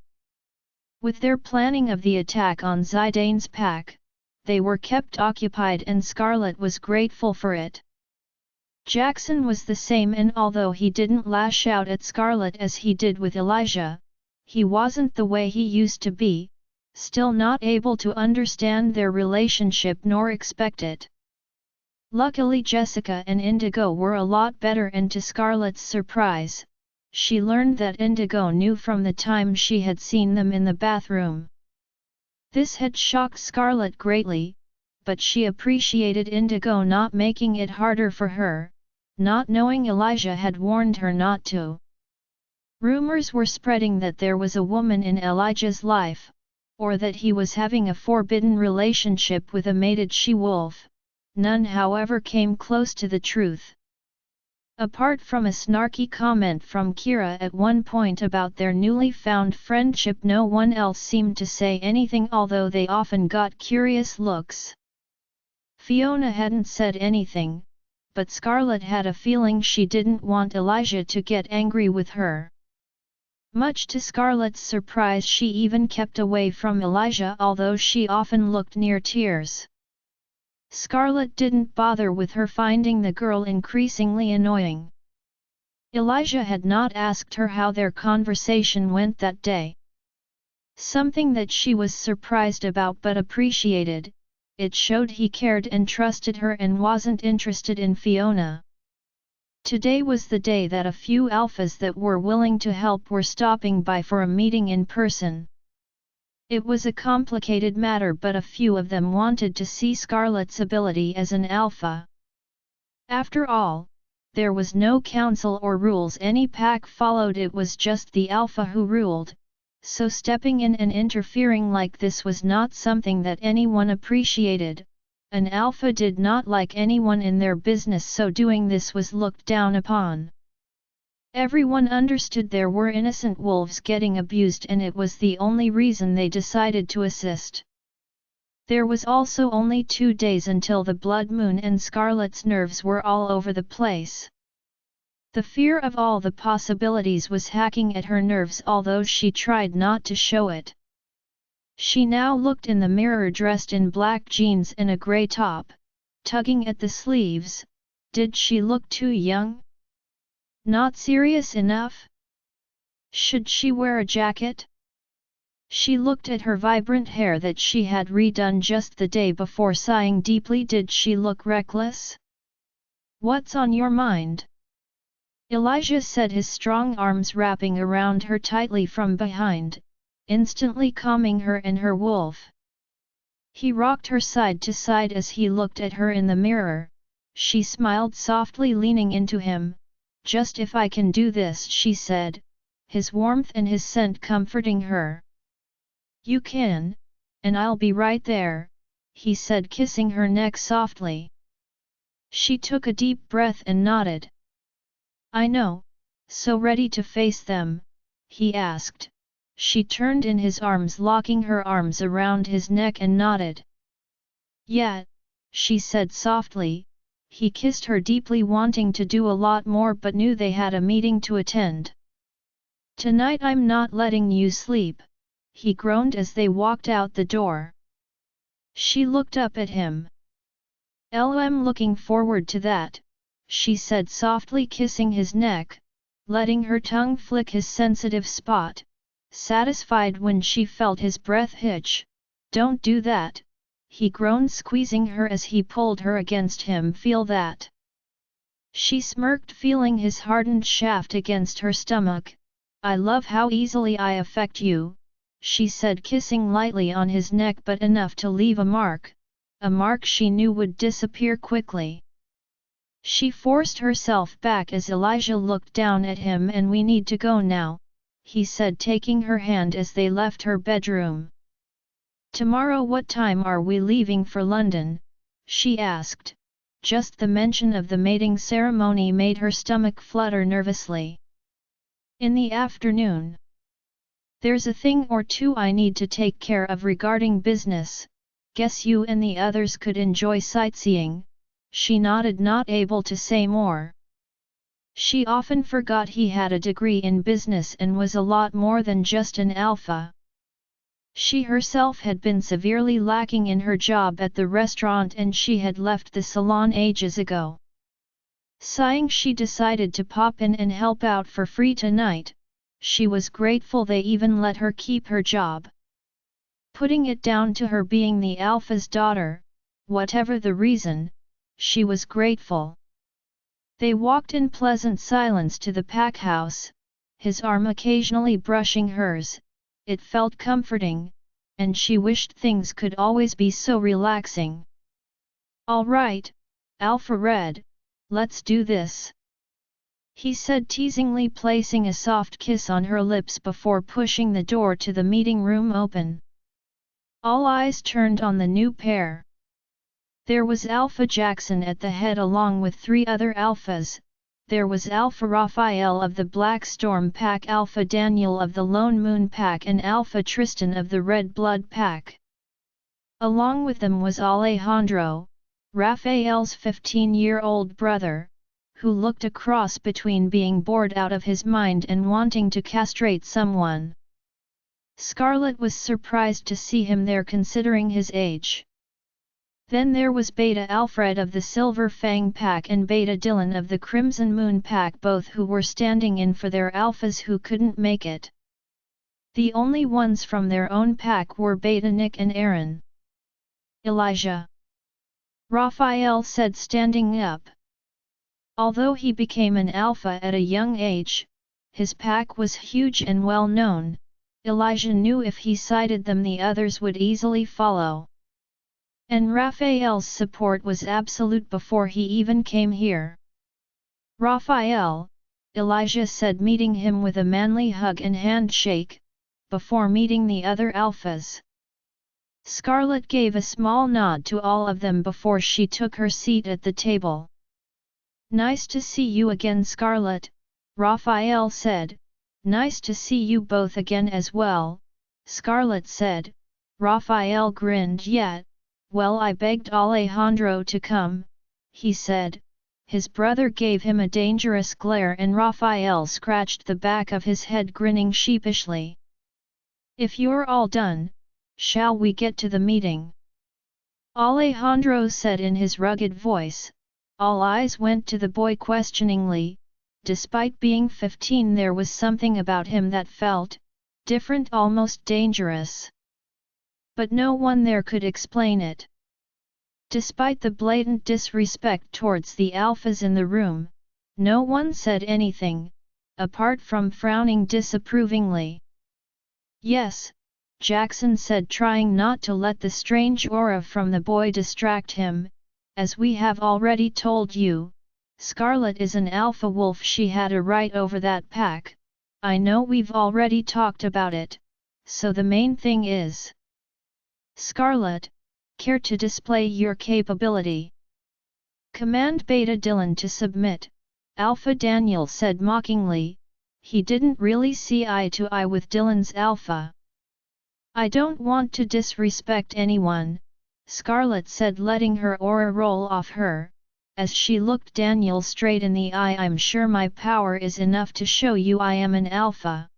With their planning of the attack on Zidane's pack, they were kept occupied and Scarlet was grateful for it. Jackson was the same, and although he didn't lash out at Scarlet as he did with Elijah, he wasn't the way he used to be, still not able to understand their relationship nor expect it. Luckily Jessica and Indigo were a lot better, and to Scarlet's surprise, she learned that Indigo knew from the time she had seen them in the bathroom. This had shocked Scarlet greatly, but she appreciated Indigo not making it harder for her, not knowing Elijah had warned her not to. Rumors were spreading that there was a woman in Elijah's life, or that he was having a forbidden relationship with a mated she-wolf. None however came close to the truth. Apart from a snarky comment from Kira at one point about their newly found friendship, no one else seemed to say anything, although they often got curious looks. Fiona hadn't said anything, but Scarlet had a feeling she didn't want Elijah to get angry with her. Much to Scarlet's surprise, she even kept away from Elijah, although she often looked near tears. Scarlet didn't bother with her, finding the girl increasingly annoying. Elijah had not asked her how their conversation went that day. Something that she was surprised about but appreciated. It showed he cared and trusted her and wasn't interested in Fiona. Today was the day that a few alphas that were willing to help were stopping by for a meeting in person. It was a complicated matter, but a few of them wanted to see Scarlet's ability as an alpha. After all, there was no council or rules any pack followed, it was just the alpha who ruled, so stepping in and interfering like this was not something that anyone appreciated. An alpha did not like anyone in their business, so doing this was looked down upon. Everyone understood there were innocent wolves getting abused, and it was the only reason they decided to assist. There was also only 2 days until the blood moon, and Scarlet's nerves were all over the place. The fear of all the possibilities was hacking at her nerves, although she tried not to show it. She now looked in the mirror dressed in black jeans and a grey top, tugging at the sleeves. Did she look too young? Not serious enough? Should she wear a jacket? She looked at her vibrant hair that she had redone just the day before, sighing deeply. Did she look reckless? What's on your mind? Elijah said, his strong arms wrapping around her tightly from behind, instantly calming her and her wolf. He rocked her side to side as he looked at her in the mirror. She smiled softly, leaning into him. Just if I can do this, she said, his warmth and his scent comforting her. You can, and I'll be right there, he said, kissing her neck softly. She took a deep breath and nodded. I know, so ready to face them? He asked. She turned in his arms, locking her arms around his neck, and nodded. Yeah, she said softly. He kissed her deeply, wanting to do a lot more, but knew they had a meeting to attend. Tonight I'm not letting you sleep, he groaned as they walked out the door. She looked up at him. I'm looking forward to that, she said softly, kissing his neck, letting her tongue flick his sensitive spot, satisfied when she felt his breath hitch. Don't do that, he groaned, squeezing her as he pulled her against him. Feel that? She smirked, feeling his hardened shaft against her stomach. I love how easily I affect you, she said, kissing lightly on his neck, but enough to leave a mark she knew would disappear quickly. She forced herself back as Elijah looked down at him. And we need to go now, he said, taking her hand as they left her bedroom. Tomorrow what time are we leaving for London? She asked. Just the mention of the mating ceremony made her stomach flutter nervously. In the afternoon. There's a thing or two I need to take care of regarding business. Guess you and the others could enjoy sightseeing. She nodded, not able to say more. She often forgot he had a degree in business and was a lot more than just an alpha. She herself had been severely lacking in her job at the restaurant, and she had left the salon ages ago. Sighing, she decided to pop in and help out for free tonight. She was grateful they even let her keep her job. Putting it down to her being the alpha's daughter, whatever the reason, she was grateful. They walked in pleasant silence to the pack house, his arm occasionally brushing hers. It felt comforting, and she wished things could always be so relaxing. "All right, Alpha Red, let's do this," he said teasingly, placing a soft kiss on her lips before pushing the door to the meeting room open. All eyes turned on the new pair. There was Alpha Jackson at the head along with 3 other Alphas. There was Alpha Raphael of the Black Storm Pack, Alpha Daniel of the Lone Moon Pack, and Alpha Tristan of the Red Blood Pack. Along with them was Alejandro, Raphael's 15-year-old brother, who looked a cross between being bored out of his mind and wanting to castrate someone. Scarlet was surprised to see him there considering his age. Then there was Beta Alfred of the Silver Fang Pack and Beta Dylan of the Crimson Moon Pack, both who were standing in for their alphas who couldn't make it. The only ones from their own pack were Beta Nick and Aaron. "Elijah," Raphael said, standing up. Although he became an alpha at a young age, his pack was huge and well known. Elijah knew if he cited them the others would easily follow. And Raphael's support was absolute before he even came here. "Raphael," Elijah said, meeting him with a manly hug and handshake, before meeting the other alphas. Scarlet gave a small nod to all of them before she took her seat at the table. "Nice to see you again, Scarlet," Raphael said. "Nice to see you both again as well," Scarlet said. Raphael grinned. "Yeah, well, I begged Alejandro to come," he said. His brother gave him a dangerous glare and Raphael scratched the back of his head, grinning sheepishly. "If you're all done, shall we get to the meeting?" Alejandro said in his rugged voice. All eyes went to the boy questioningly. Despite being 15, there was something about him that felt different, almost dangerous. But no one there could explain it. Despite the blatant disrespect towards the alphas in the room, no one said anything, apart from frowning disapprovingly. "Yes," Jackson said, trying not to let the strange aura from the boy distract him. "As we have already told you, Scarlet is an alpha wolf. She had a right over that pack. I know we've already talked about it, so the main thing is, Scarlet, care to display your capability?" "Command Beta Dylan to submit," Alpha Daniel said mockingly. He didn't really see eye to eye with Dylan's alpha. "I don't want to disrespect anyone," Scarlet said, letting her aura roll off her. As she looked Daniel straight in the eye, "I'm sure my power is enough to show you I am an alpha.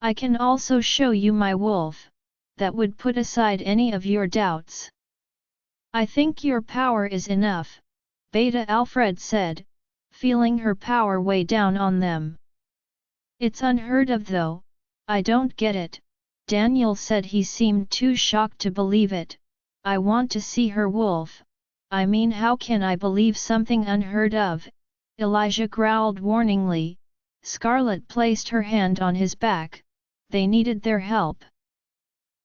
I can also show you my wolf. That would put aside any of your doubts." "I think your power is enough," Beta Alfred said, feeling her power weigh down on them. "It's unheard of though, I don't get it," Daniel said. He seemed too shocked to believe it. "I want to see her wolf. I mean, how can I believe something unheard of?" Elijah growled warningly. Scarlet placed her hand on his back. They needed their help.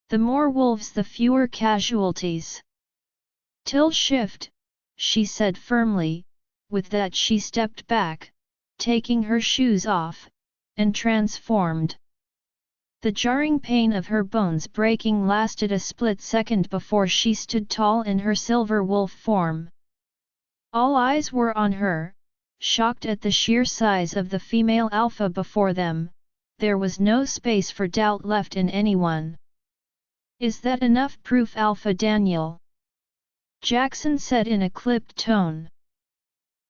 "The more wolves, the fewer casualties." "Till shift," she said firmly. With that she stepped back, taking her shoes off, and transformed. The jarring pain of her bones breaking lasted a split second before she stood tall in her silver wolf form. All eyes were on her, shocked at the sheer size of the female alpha before them. There was no space for doubt left in anyone. "Is that enough proof, Alpha Daniel?" Jackson said in a clipped tone.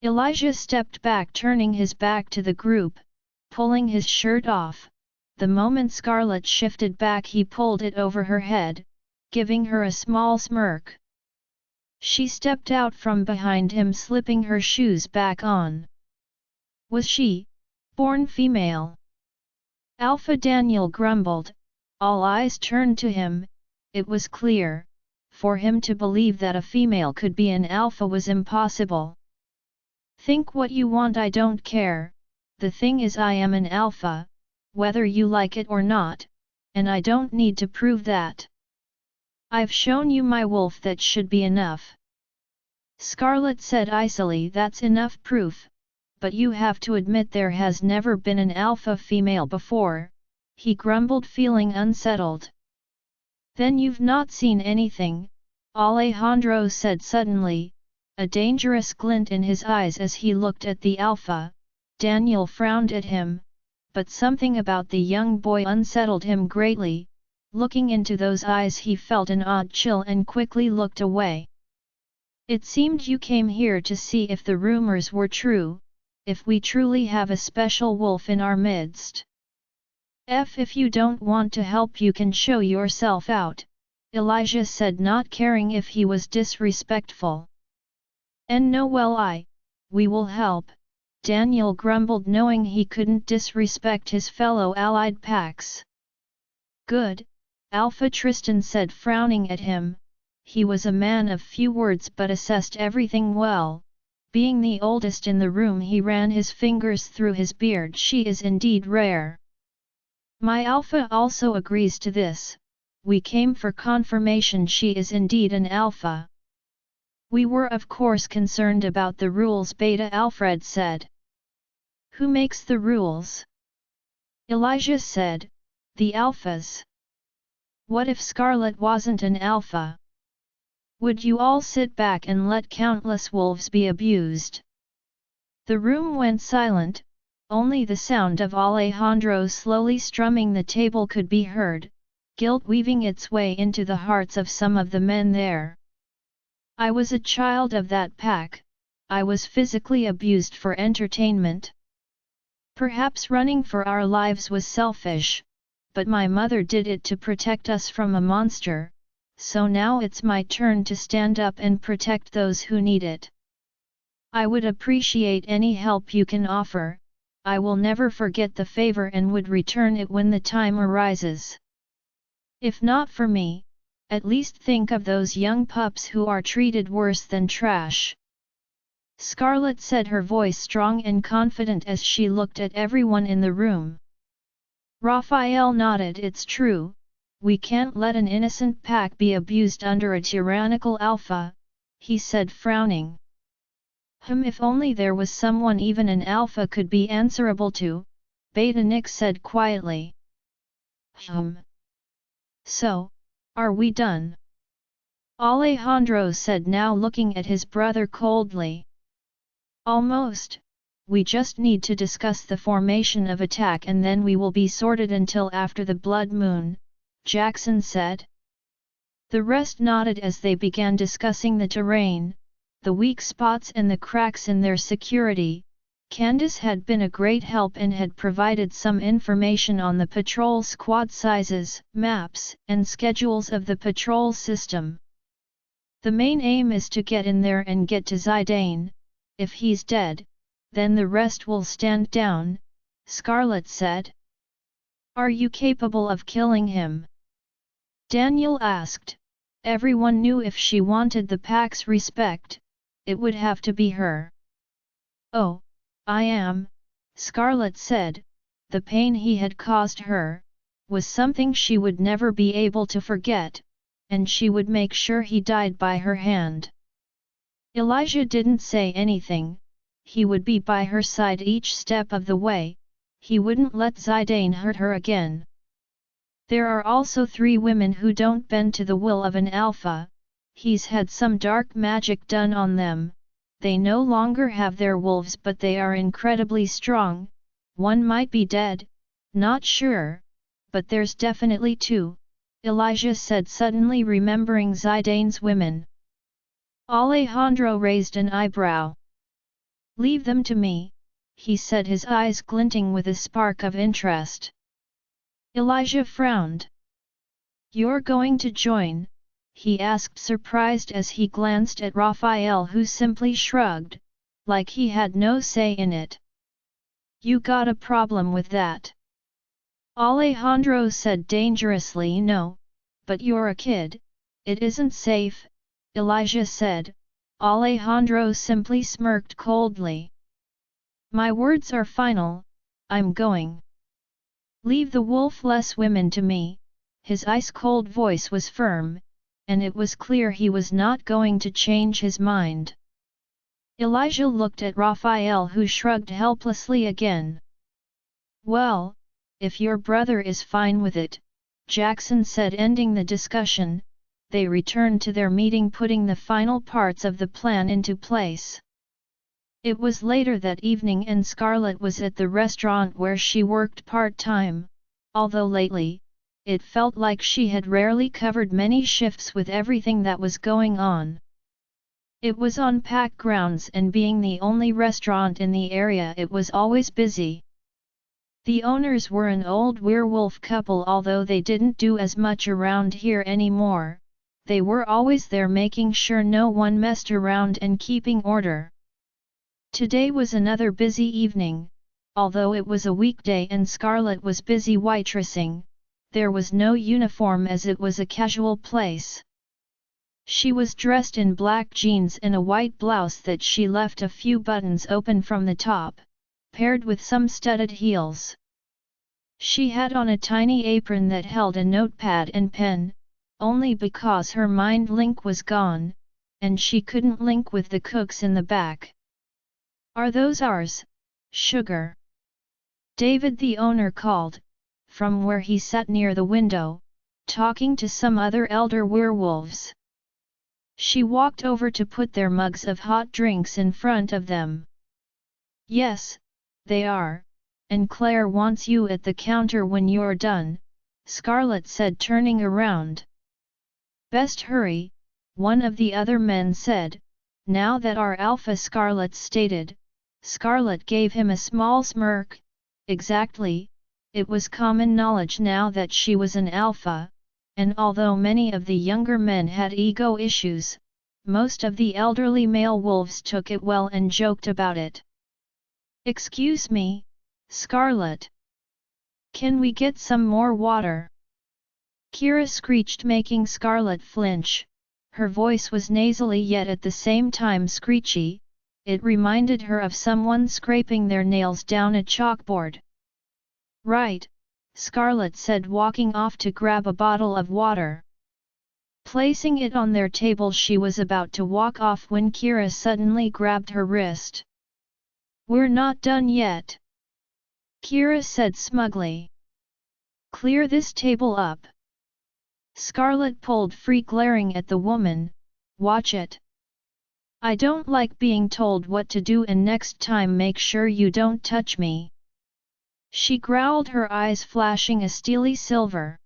Elijah stepped back, turning his back to the group, pulling his shirt off. The moment Scarlet shifted back, he pulled it over her head, giving her a small smirk. She stepped out from behind him, slipping her shoes back on. "Was she born female?" Alpha Daniel grumbled. All eyes turned to him. It was clear. For him to believe that a female could be an alpha was impossible. Think what you want, I don't care. The thing is, I am an alpha, whether you like it or not, and I don't need to prove that. I've shown you my wolf, that should be enough. Scarlet said icily, that's enough proof, but you have to admit there has never been an alpha female before, he grumbled, feeling unsettled. Then you've not seen anything, Alejandro said suddenly, a dangerous glint in his eyes as he looked at the alpha. Daniel frowned at him, but something about the young boy unsettled him greatly. Looking into those eyes, he felt an odd chill and quickly looked away. It seemed you came here to see if the rumors were true, if we truly have a special wolf in our midst. If you don't want to help, you can show yourself out, Elijah said, not caring if he was disrespectful. And no, well, we will help, Daniel grumbled, knowing he couldn't disrespect his fellow allied packs. Good, Alpha Tristan said, frowning at him. He was a man of few words but assessed everything well. Being the oldest in the room, he ran his fingers through his beard. She is indeed rare. My alpha also agrees to this. We came for confirmation she is indeed an alpha. We were of course concerned about the rules, Beta Alfred said. Who makes the rules? Elijah said, the alphas. What if Scarlet wasn't an alpha? Would you all sit back and let countless wolves be abused? The room went silent, only the sound of Alejandro slowly strumming the table could be heard, guilt weaving its way into the hearts of some of the men there. I was a child of that pack, I was physically abused for entertainment. Perhaps running for our lives was selfish, but my mother did it to protect us from a monster, so now it's my turn to stand up and protect those who need it. I would appreciate any help you can offer. I will never forget the favor and would return it when the time arises. If not for me, at least think of those young pups who are treated worse than trash. Scarlet said, her voice strong and confident as she looked at everyone in the room. Raphael nodded. It's true, we can't let an innocent pack be abused under a tyrannical alpha, he said, frowning. If only there was someone even an alpha could be answerable to, Beta Nick said quietly. So, are we done? Alejandro said, now looking at his brother coldly. Almost, we just need to discuss the formation of attack and then we will be sorted until after the blood moon, Jackson said. The rest nodded as they began discussing the terrain, the weak spots and the cracks in their security. Candace had been a great help and had provided some information on the patrol squad sizes, maps, and schedules of the patrol system. The main aim is to get in there and get to Zidane. If he's dead, then the rest will stand down, Scarlet said. Are you capable of killing him? Daniel asked. Everyone knew if she wanted the pack's respect, it would have to be her. Oh, I am, Scarlet said. The pain he had caused her was something she would never be able to forget, and she would make sure he died by her hand. Elijah didn't say anything. He would be by her side each step of the way. He wouldn't let Zidane hurt her again. There are also 3 women who don't bend to the will of an alpha. He's had some dark magic done on them. They no longer have their wolves, but they are incredibly strong. One might be dead, not sure, but there's definitely 2, Elijah said, suddenly remembering Zidane's women. Alejandro raised an eyebrow. Leave them to me, he said, his eyes glinting with a spark of interest. Elijah frowned. You're going to join? He asked, surprised as he glanced at Raphael, who simply shrugged, like he had no say in it. You got a problem with that? Alejandro said dangerously. No, but you're a kid, It isn't safe, Elijah said. Alejandro simply smirked coldly. My words are final, I'm going. Leave the wolf-less women to me. His ice-cold voice was firm, and it was clear he was not going to change his mind. Elijah looked at Raphael, who shrugged helplessly again. Well, if your brother is fine with it, Jackson said, ending the discussion. They returned to their meeting, putting the final parts of the plan into place. It was later that evening and Scarlet was at the restaurant where she worked part-time, although lately, it felt like she had rarely covered many shifts with everything that was going on. It was on packed grounds, and being the only restaurant in the area, it was always busy. The owners were an old werewolf couple. Although they didn't do as much around here anymore, they were always there making sure no one messed around and keeping order. Today was another busy evening. Although it was a weekday and Scarlet was busy waitressing, there was no uniform as it was a casual place. She was dressed in black jeans and a white blouse that she left a few buttons open from the top, paired with some studded heels. She had on a tiny apron that held a notepad and pen, only because her mind link was gone, and she couldn't link with the cooks in the back. Are those ours, Sugar? David, the owner, called, from where he sat near the window, talking to some other elder werewolves. She walked over to put their mugs of hot drinks in front of them. Yes, they are, and Claire wants you at the counter when you're done, Scarlet said, turning around. Best hurry, one of the other men said. Now that our alpha, Scarlet stated. Scarlet gave him a small smirk. Exactly, it was common knowledge now that she was an alpha, and although many of the younger men had ego issues, most of the elderly male wolves took it well and joked about it. Excuse me, Scarlet. Can we get some more water? Kira screeched, making Scarlet flinch. Her voice was nasally yet at the same time screechy. It reminded her of someone scraping their nails down a chalkboard. Right, Scarlet said, walking off to grab a bottle of water. Placing it on their table, she was about to walk off when Kira suddenly grabbed her wrist. We're not done yet, Kira said smugly. Clear this table up. Scarlet pulled free, glaring at the woman. Watch it. I don't like being told what to do, and next time make sure you don't touch me. She growled, her eyes flashing a steely silver.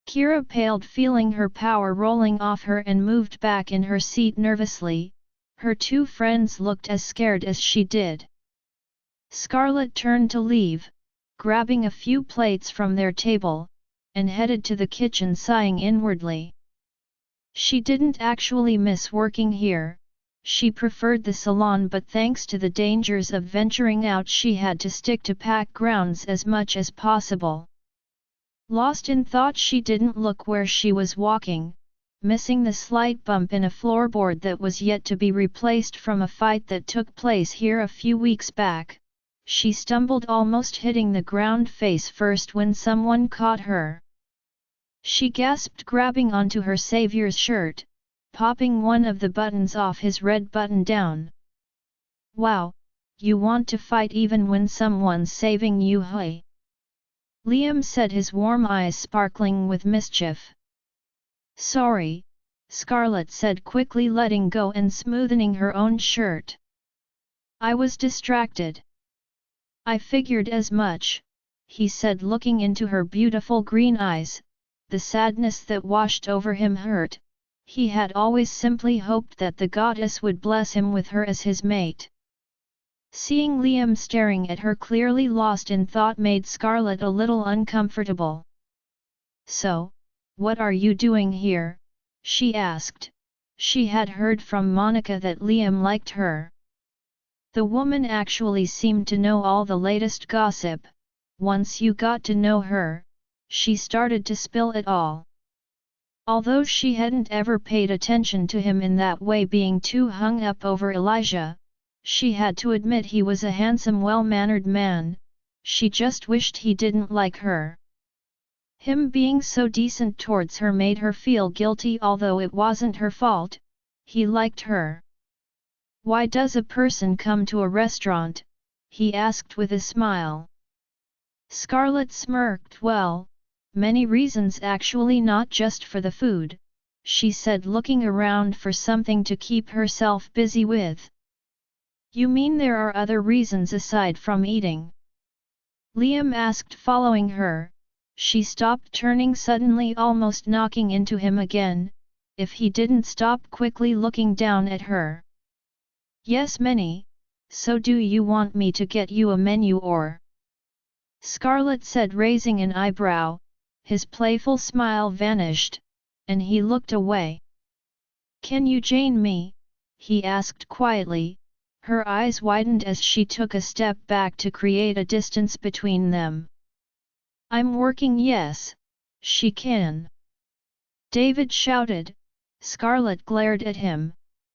Kira paled, feeling her power rolling off her, and moved back in her seat nervously. Her two friends looked as scared as she did. Scarlet turned to leave, grabbing a few plates from their table, and headed to the kitchen, sighing inwardly. She didn't actually miss working here. She preferred the salon, but thanks to the dangers of venturing out, she had to stick to packed grounds as much as possible. Lost in thought, she didn't look where she was walking, missing the slight bump in a floorboard that was yet to be replaced from a fight that took place here a few weeks back. She stumbled, almost hitting the ground face first when someone caught her. She gasped, grabbing onto her savior's shirt, popping one of the buttons off his red button-down. Wow, you want to fight even when someone's saving you, huh? Liam said, his warm eyes sparkling with mischief. Sorry, Scarlet said quickly, letting go and smoothing her own shirt. I was distracted. I figured as much, he said, looking into her beautiful green eyes. The sadness that washed over him hurt. He had always simply hoped that the goddess would bless him with her as his mate. Seeing Liam staring at her, clearly lost in thought, made Scarlet a little uncomfortable. So, what are you doing here? She asked. She had heard from Monica that Liam liked her. The woman actually seemed to know all the latest gossip. Once you got to know her, she started to spill it all. Although she hadn't ever paid attention to him in that way, being too hung up over Elijah, she had to admit he was a handsome, well-mannered man. She just wished he didn't like her. Him being so decent towards her made her feel guilty, although it wasn't her fault. He liked her. "Why does a person come to a restaurant?" he asked with a smile. Scarlet smirked. "Well, many reasons actually, not just for the food," she said, looking around for something to keep herself busy with. "You mean there are other reasons aside from eating?" Liam asked, following her. She stopped, turning suddenly, almost knocking into him again, if he didn't stop, quickly looking down at her. "Yes, many. So do you want me to get you a menu or?" Scarlet said, raising an eyebrow. His playful smile vanished, and he looked away. "Can you Jane me?" he asked quietly. Her eyes widened as she took a step back to create a distance between them. "I'm working." "Yes, she can," David shouted. Scarlet glared at him.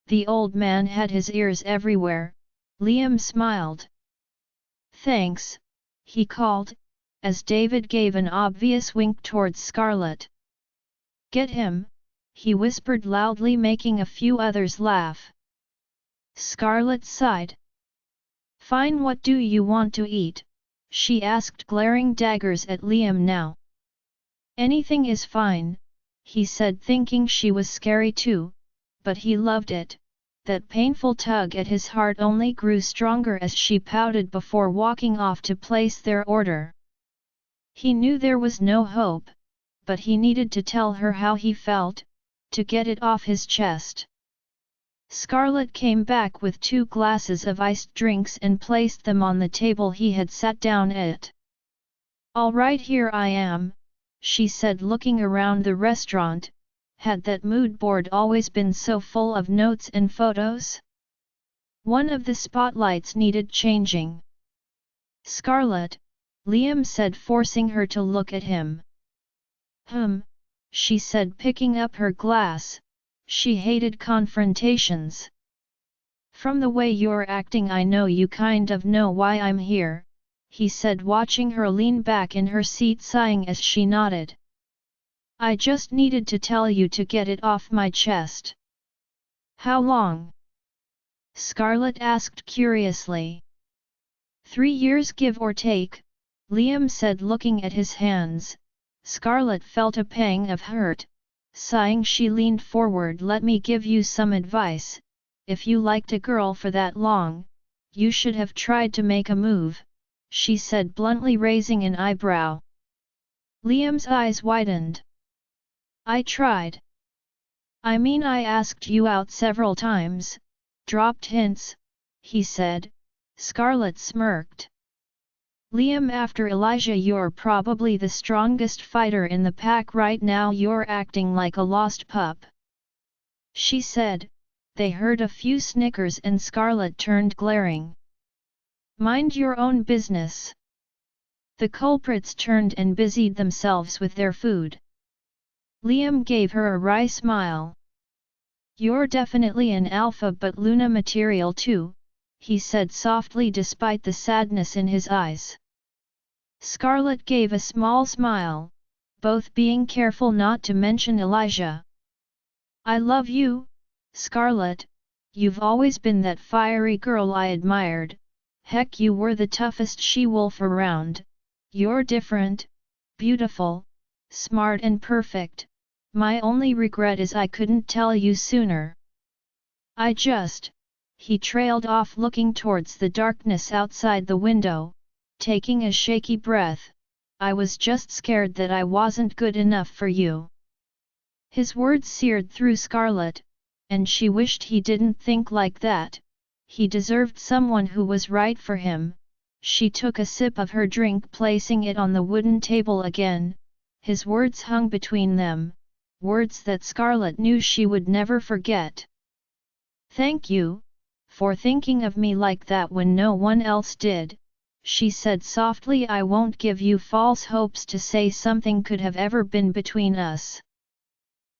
The old man had his ears everywhere. Liam smiled. "Thanks," he called, as David gave an obvious wink towards Scarlet. "Get him," he whispered loudly, making a few others laugh. Scarlet sighed. "Fine, what do you want to eat?" she asked, glaring daggers at Liam now. "Anything is fine," he said, thinking she was scary too, but he loved it. That painful tug at his heart only grew stronger as she pouted before walking off to place their order. He knew there was no hope, but he needed to tell her how he felt, to get it off his chest. Scarlet came back with 2 glasses of iced drinks and placed them on the table he had sat down at. "All right, here I am," she said, looking around the restaurant. Had that mood board always been so full of notes and photos? One of the spotlights needed changing. "Scarlet," Liam said, forcing her to look at him. She said, picking up her glass. She hated confrontations. "From the way you're acting, I know you kind of know why I'm here," he said, watching her lean back in her seat, sighing as she nodded. "I just needed to tell you to get it off my chest." "How long?" Scarlet asked curiously. 3 years, give or take," Liam said, looking at his hands. Scarlet felt a pang of hurt. Sighing, she leaned forward. "Let me give you some advice. If you liked a girl for that long, you should have tried to make a move," she said bluntly, raising an eyebrow. Liam's eyes widened. "I tried. I mean, I asked you out several times, dropped hints," he said. Scarlet smirked. "Liam, after Elijah, you're probably the strongest fighter in the pack right now. You're acting like a lost pup," she said. They heard a few snickers and Scarlet turned, glaring. "Mind your own business." The culprits turned and busied themselves with their food. Liam gave her a wry smile. "You're definitely an alpha, but Luna material too," he said softly, despite the sadness in his eyes. Scarlet gave a small smile, both being careful not to mention Elijah. "I love you, Scarlet. You've always been that fiery girl I admired. Heck, you were the toughest she-wolf around. You're different, beautiful, smart and perfect. My only regret is I couldn't tell you sooner." He trailed off, looking towards the darkness outside the window, taking a shaky breath. "I was just scared that I wasn't good enough for you." His words seared through Scarlet, and she wished he didn't think like that. He deserved someone who was right for him. She took a sip of her drink, placing it on the wooden table again. His words hung between them, words that Scarlet knew she would never forget. "Thank you, for thinking of me like that when no one else did," she said softly. "I won't give you false hopes to say something could have ever been between us."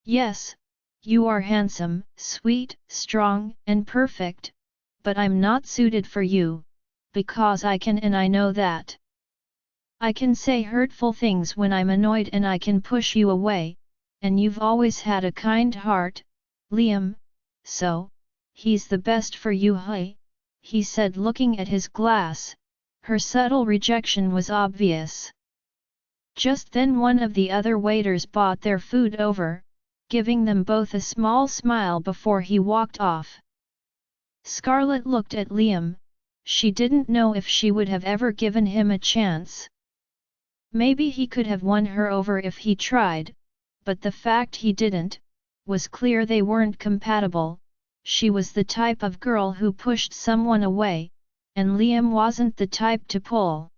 Yes, you are handsome, sweet, strong, and perfect, but I'm not suited for you, because I can and I know that. I can say hurtful things when I'm annoyed and I can push you away, and you've always had a kind heart, Liam, so, he's the best for you, hey? He said looking at his glass. Her subtle rejection was obvious. Just then one of the other waiters brought their food over, giving them both a small smile before he walked off. Scarlet looked at Liam. She didn't know if she would have ever given him a chance. Maybe he could have won her over if he tried, but the fact he didn't, was clear they weren't compatible. She was the type of girl who pushed someone away, and Liam wasn't the type to pull.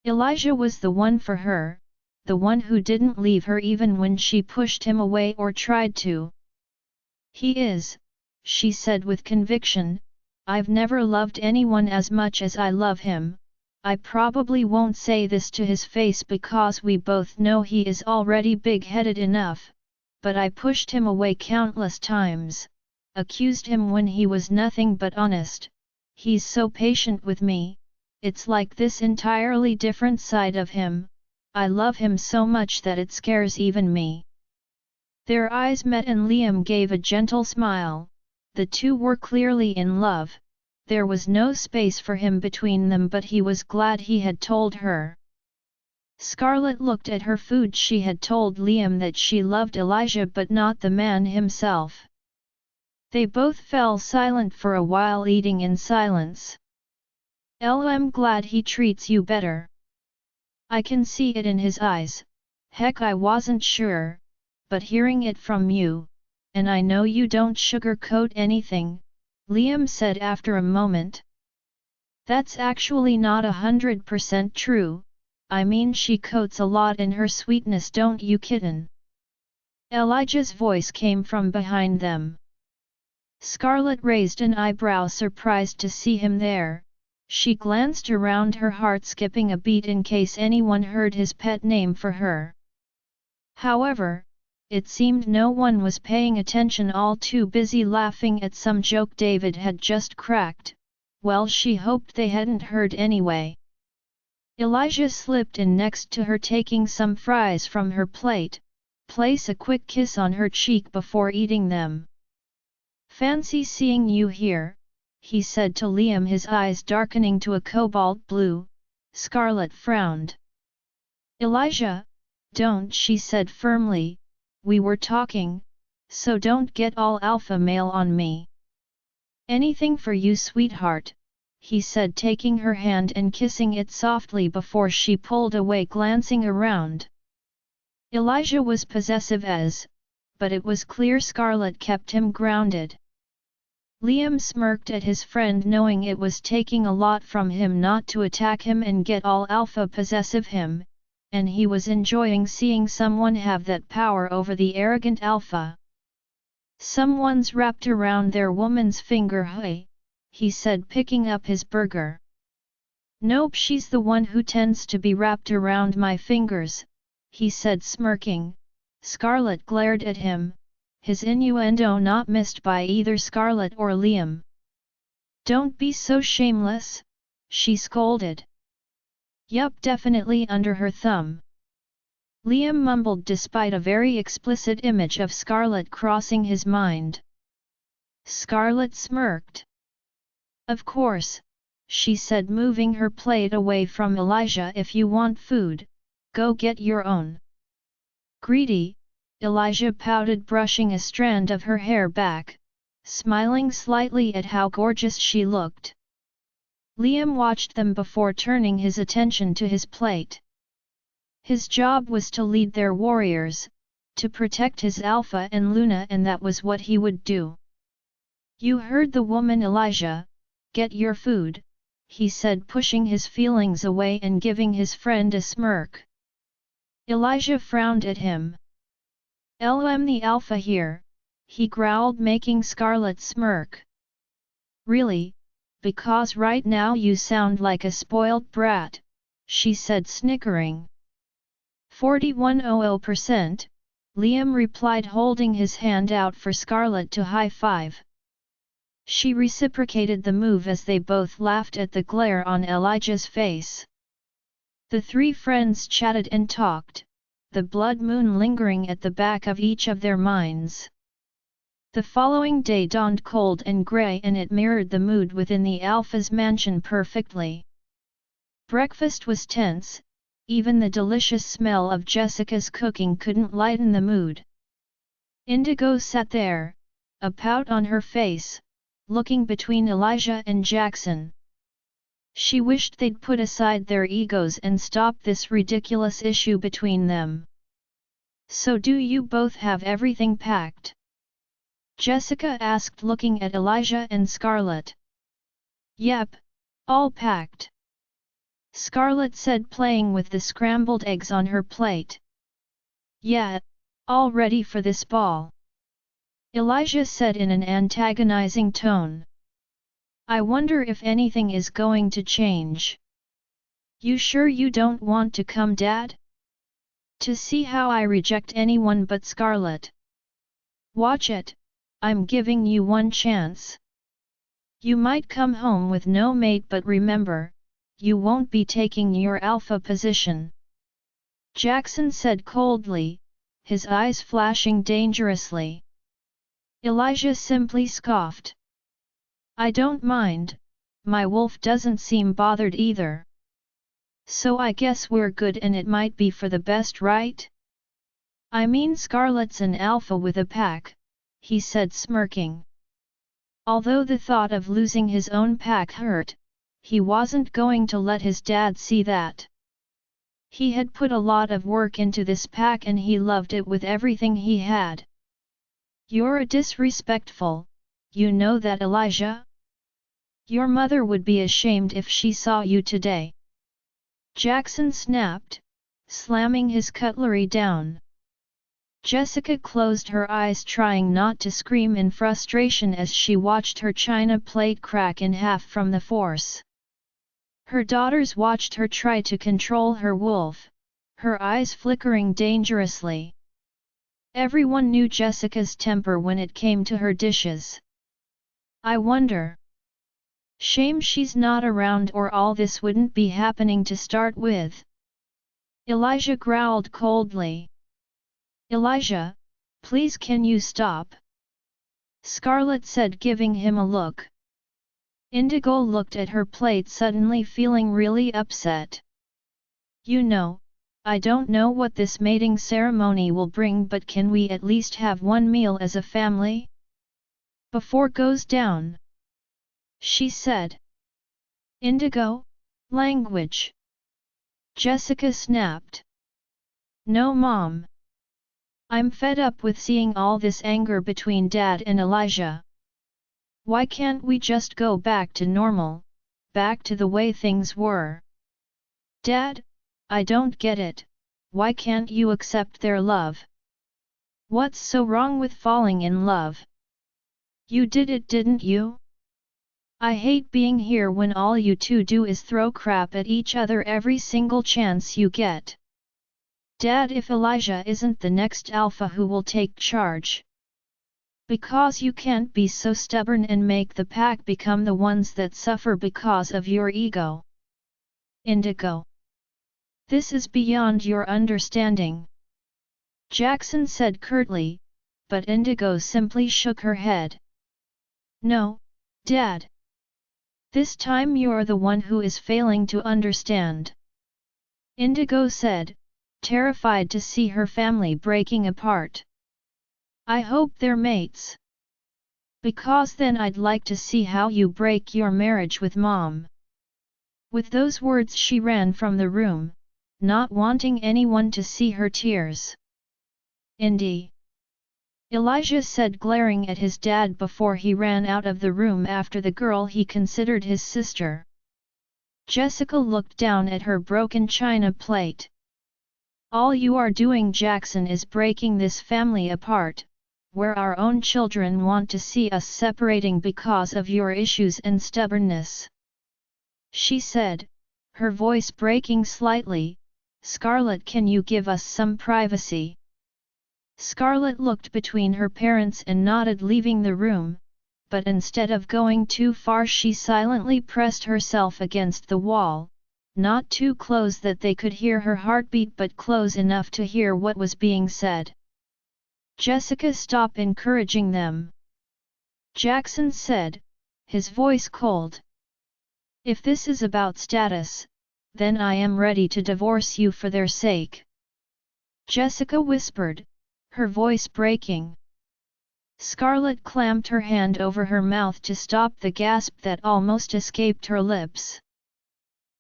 Elijah was the one for her, the one who didn't leave her even when she pushed him away or tried to. He is, she said with conviction. I've never loved anyone as much as I love him. I probably won't say this to his face because we both know he is already big-headed enough, but I pushed him away countless times, accused him when he was nothing but honest. He's so patient with me. It's like this entirely different side of him. I love him so much that it scares even me. Their eyes met and Liam gave a gentle smile. The two were clearly in love. There was no space for him between them, but he was glad he had told her. Scarlet looked at her food. She had told Liam that she loved Elijah but not the man himself. They both fell silent for a while, eating in silence. I'm glad he treats you better. I can see it in his eyes. Heck, I wasn't sure, but hearing it from you, and I know you don't sugarcoat anything, Liam said after a moment. That's actually not 100% true. I mean, she coats a lot in her sweetness, don't you, kitten? Elijah's voice came from behind them. Scarlet raised an eyebrow, surprised to see him there. She glanced around, her heart skipping a beat in case anyone heard his pet name for her. However, it seemed no one was paying attention, all too busy laughing at some joke David had just cracked. Well, she hoped they hadn't heard anyway. Elijah slipped in next to her, taking some fries from her plate, place a quick kiss on her cheek before eating them. Fancy seeing you here, he said to Liam, his eyes darkening to a cobalt blue. Scarlet frowned. Elijah, don't, she said firmly. We were talking, so don't get all alpha male on me. Anything for you, sweetheart, he said, taking her hand and kissing it softly before she pulled away, glancing around. Elijah was possessive but it was clear Scarlet kept him grounded. Liam smirked at his friend, knowing it was taking a lot from him not to attack him and get all alpha possessive him, and he was enjoying seeing someone have that power over the arrogant alpha. Someone's wrapped around their woman's finger, hey, he said, picking up his burger. Nope, she's the one who tends to be wrapped around my fingers, he said, smirking. Scarlet glared at him, his innuendo not missed by either Scarlet or Liam. Don't be so shameless, she scolded. Yup, definitely under her thumb. Liam mumbled despite a very explicit image of Scarlet crossing his mind. Scarlet smirked. Of course, she said, moving her plate away from Elijah. If you want food, go get your own. Greedy, Elijah pouted, brushing a strand of her hair back, smiling slightly at how gorgeous she looked. Liam watched them before turning his attention to his plate. His job was to lead their warriors, to protect his Alpha and Luna, and that was what he would do. You heard the woman, Elijah. Get your food, he said, pushing his feelings away and giving his friend a smirk. Elijah frowned at him. I'm the Alpha here, he growled, making Scarlet smirk. Really? Because right now you sound like a spoiled brat, she said, snickering. 4100%, Liam replied, holding his hand out for Scarlet to high-five. She reciprocated the move as they both laughed at the glare on Elijah's face. The three friends chatted and talked, the blood moon lingering at the back of each of their minds. The following day dawned cold and grey, and it mirrored the mood within the Alpha's mansion perfectly. Breakfast was tense, even the delicious smell of Jessica's cooking couldn't lighten the mood. Indigo sat there, a pout on her face, looking between Elijah and Jackson. She wished they'd put aside their egos and stop this ridiculous issue between them. "So do you both have everything packed?" Jessica asked, looking at Elijah and Scarlet. "Yep, all packed," Scarlet said, playing with the scrambled eggs on her plate. "Yeah, all ready for this ball," Elijah said in an antagonizing tone. "I wonder if anything is going to change." "You sure you don't want to come, Dad? To see how I reject anyone but Scarlet? Watch it, I'm giving you one chance. You might come home with no mate, but remember, you won't be taking your alpha position," Jackson said coldly, his eyes flashing dangerously. Elijah simply scoffed. "I don't mind, my wolf doesn't seem bothered either. So I guess we're good, and it might be for the best, right? I mean, Scarlet's an alpha with a pack," he said, smirking. Although the thought of losing his own pack hurt, he wasn't going to let his dad see that. He had put a lot of work into this pack and he loved it with everything he had. "You're a disrespectful, you know that, Elijah? Your mother would be ashamed if she saw you today," Jackson snapped, slamming his cutlery down. Jessica closed her eyes, trying not to scream in frustration as she watched her china plate crack in half from the force. Her daughters watched her try to control her wolf, her eyes flickering dangerously. Everyone knew Jessica's temper when it came to her dishes. "I wonder. Shame she's not around, or all this wouldn't be happening to start with," Elijah growled coldly. "Elijah, please, can you stop?" Scarlet said, giving him a look. Indigo looked at her plate, suddenly feeling really upset. "You know, I don't know what this mating ceremony will bring, but can we at least have one meal as a family? Before goes down?" she said. "Indigo, language!" Jessica snapped. "No, Mom. I'm fed up with seeing all this anger between Dad and Elijah. Why can't we just go back to normal, back to the way things were? Dad, I don't get it, why can't you accept their love? What's so wrong with falling in love? You did it, didn't you? I hate being here when all you two do is throw crap at each other every single chance you get. Dad, if Elijah isn't the next alpha, who will take charge? Because you can't be so stubborn and make the pack become the ones that suffer because of your ego. Indigo. This is beyond your understanding," Jackson said curtly, but Indigo simply shook her head. "No, Dad. This time you're the one who is failing to understand," Indigo said, terrified to see her family breaking apart. "I hope they're mates. Because then I'd like to see how you break your marriage with Mom." With those words she ran from the room, not wanting anyone to see her tears. "Indy," Elijah said, glaring at his dad before he ran out of the room after the girl he considered his sister. Jessica looked down at her broken china plate. "All you are doing, Jackson, is breaking this family apart, where our own children want to see us separating because of your issues and stubbornness," she said, her voice breaking slightly. "Scarlet, can you give us some privacy? Scarlet looked between her parents and nodded, leaving the room, but instead of going too far she silently pressed herself against the wall, not too close that they could hear her heartbeat but close enough to hear what was being said. "Jessica, stop encouraging them," Jackson said, his voice cold. "If this is about status, then I am ready to divorce you for their sake," Jessica whispered, her voice breaking. Scarlet clamped her hand over her mouth to stop the gasp that almost escaped her lips.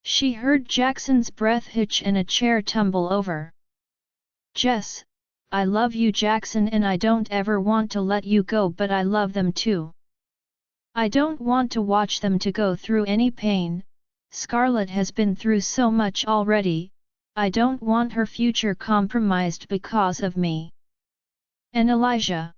She heard Jackson's breath hitch and a chair tumble over. "Jess, I love you, Jackson, and I don't ever want to let you go, but I love them too. I don't want to watch them to go through any pain. Scarlet has been through so much already, I don't want her future compromised because of me. And Elijah,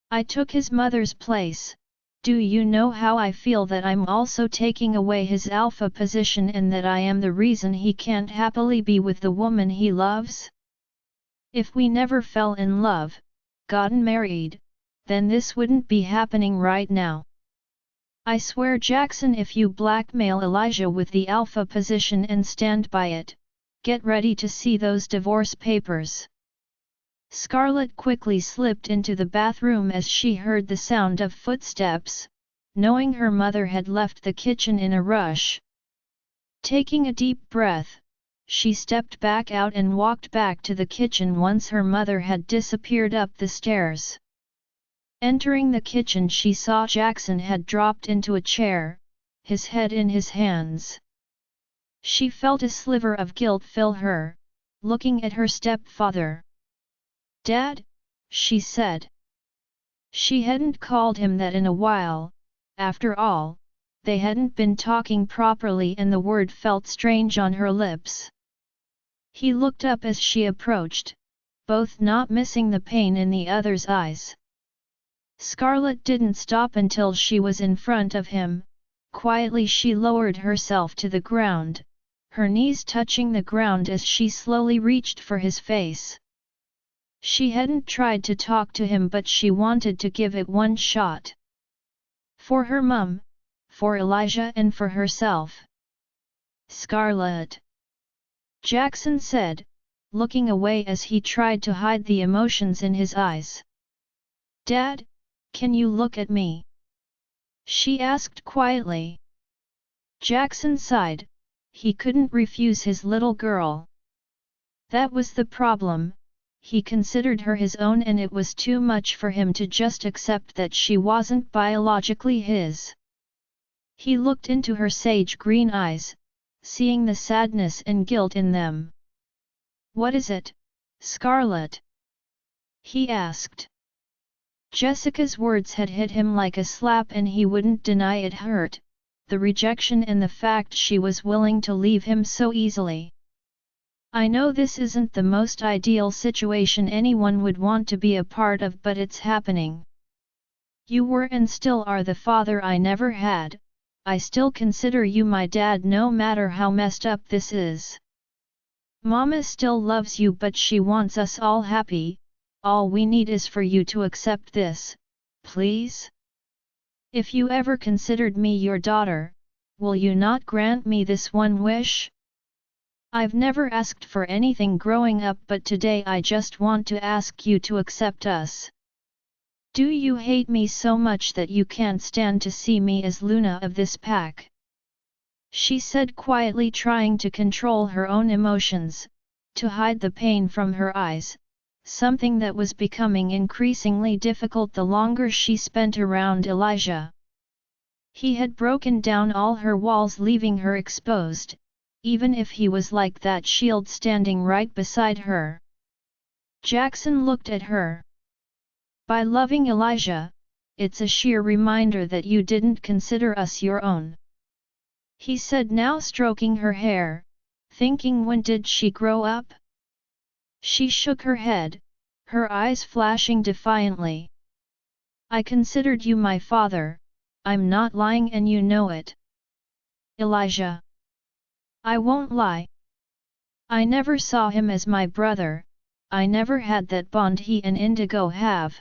I took his mother's place. Do you know how I feel that I'm also taking away his alpha position and that I am the reason he can't happily be with the woman he loves? If we never fell in love, gotten married, then this wouldn't be happening right now. I swear, Jackson, if you blackmail Elijah with the alpha position and stand by it, get ready to see those divorce papers." Scarlet quickly slipped into the bathroom as she heard the sound of footsteps, knowing her mother had left the kitchen in a rush. Taking a deep breath, she stepped back out and walked back to the kitchen once her mother had disappeared up the stairs. Entering the kitchen, she saw Jackson had dropped into a chair, his head in his hands. She felt a sliver of guilt fill her, looking at her stepfather. "Dad?" she said. She hadn't called him that in a while. After all, they hadn't been talking properly and the word felt strange on her lips. He looked up as she approached, both not missing the pain in the other's eyes. Scarlet didn't stop until she was in front of him. Quietly she lowered herself to the ground, her knees touching the ground as she slowly reached for his face. She hadn't tried to talk to him, but she wanted to give it one shot. For her mum, for Elijah, and for herself. "Scarlet," Jackson said, looking away as he tried to hide the emotions in his eyes. "Dad, can you look at me?" she asked quietly. Jackson sighed. He couldn't refuse his little girl. That was the problem. He considered her his own, and it was too much for him to just accept that she wasn't biologically his. He looked into her sage green eyes, seeing the sadness and guilt in them. "What is it, Scarlet?" he asked. Jessica's words had hit him like a slap, and he wouldn't deny it hurt, the rejection and the fact she was willing to leave him so easily. "I know this isn't the most ideal situation anyone would want to be a part of, but it's happening. You were and still are the father I never had. I still consider you my dad no matter how messed up this is. Mama still loves you, but she wants us all happy. All we need is for you to accept this, please? If you ever considered me your daughter, will you not grant me this one wish? I've never asked for anything growing up, but today I just want to ask you to accept us. Do you hate me so much that you can't stand to see me as Luna of this pack?" she said quietly, trying to control her own emotions, to hide the pain from her eyes, something that was becoming increasingly difficult the longer she spent around Elijah. He had broken down all her walls, leaving her exposed, even if he was like that shield standing right beside her. Jackson looked at her. "By loving Elijah, it's a sheer reminder that you didn't consider us your own," he said, now stroking her hair, thinking, when did she grow up? She shook her head, her eyes flashing defiantly. "I considered you my father, I'm not lying and you know it. Elijah. I won't lie. I never saw him as my brother, I never had that bond he and Indigo have,"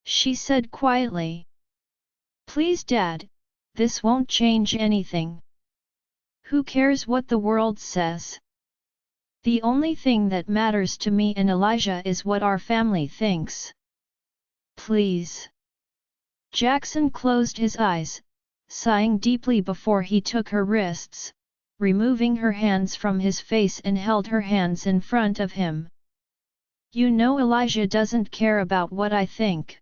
she said quietly. "Please Dad, this won't change anything. Who cares what the world says? The only thing that matters to me and Elijah is what our family thinks. Please." Jackson closed his eyes, sighing deeply before he took her wrists, removing her hands from his face and held her hands in front of him. "You know Elijah doesn't care about what I think.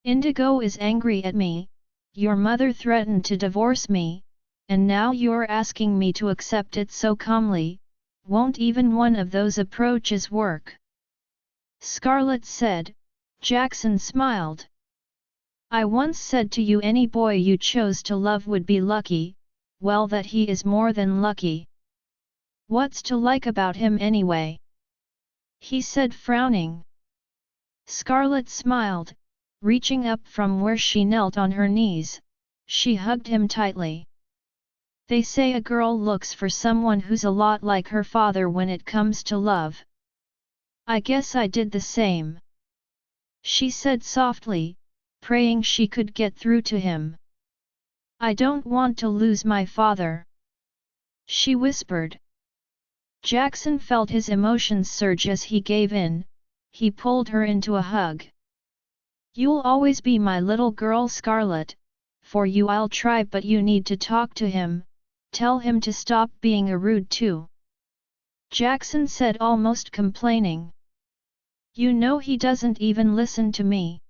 Indigo is angry at me, your mother threatened to divorce me, and now you're asking me to accept it so calmly. Won't even one of those approaches work?" Scarlet said. Jackson smiled. "I once said to you any boy you chose to love would be lucky, well that he is more than lucky. What's to like about him anyway?" he said frowning. Scarlet smiled, reaching up from where she knelt on her knees, she hugged him tightly. "They say a girl looks for someone who's a lot like her father when it comes to love. I guess I did the same," she said softly, praying she could get through to him. "I don't want to lose my father," she whispered. Jackson felt his emotions surge as he gave in. He pulled her into a hug. "You'll always be my little girl Scarlet, for you I'll try, but you need to talk to him, tell him to stop being a rude too," Jackson said almost complaining. "You know he doesn't even listen to me."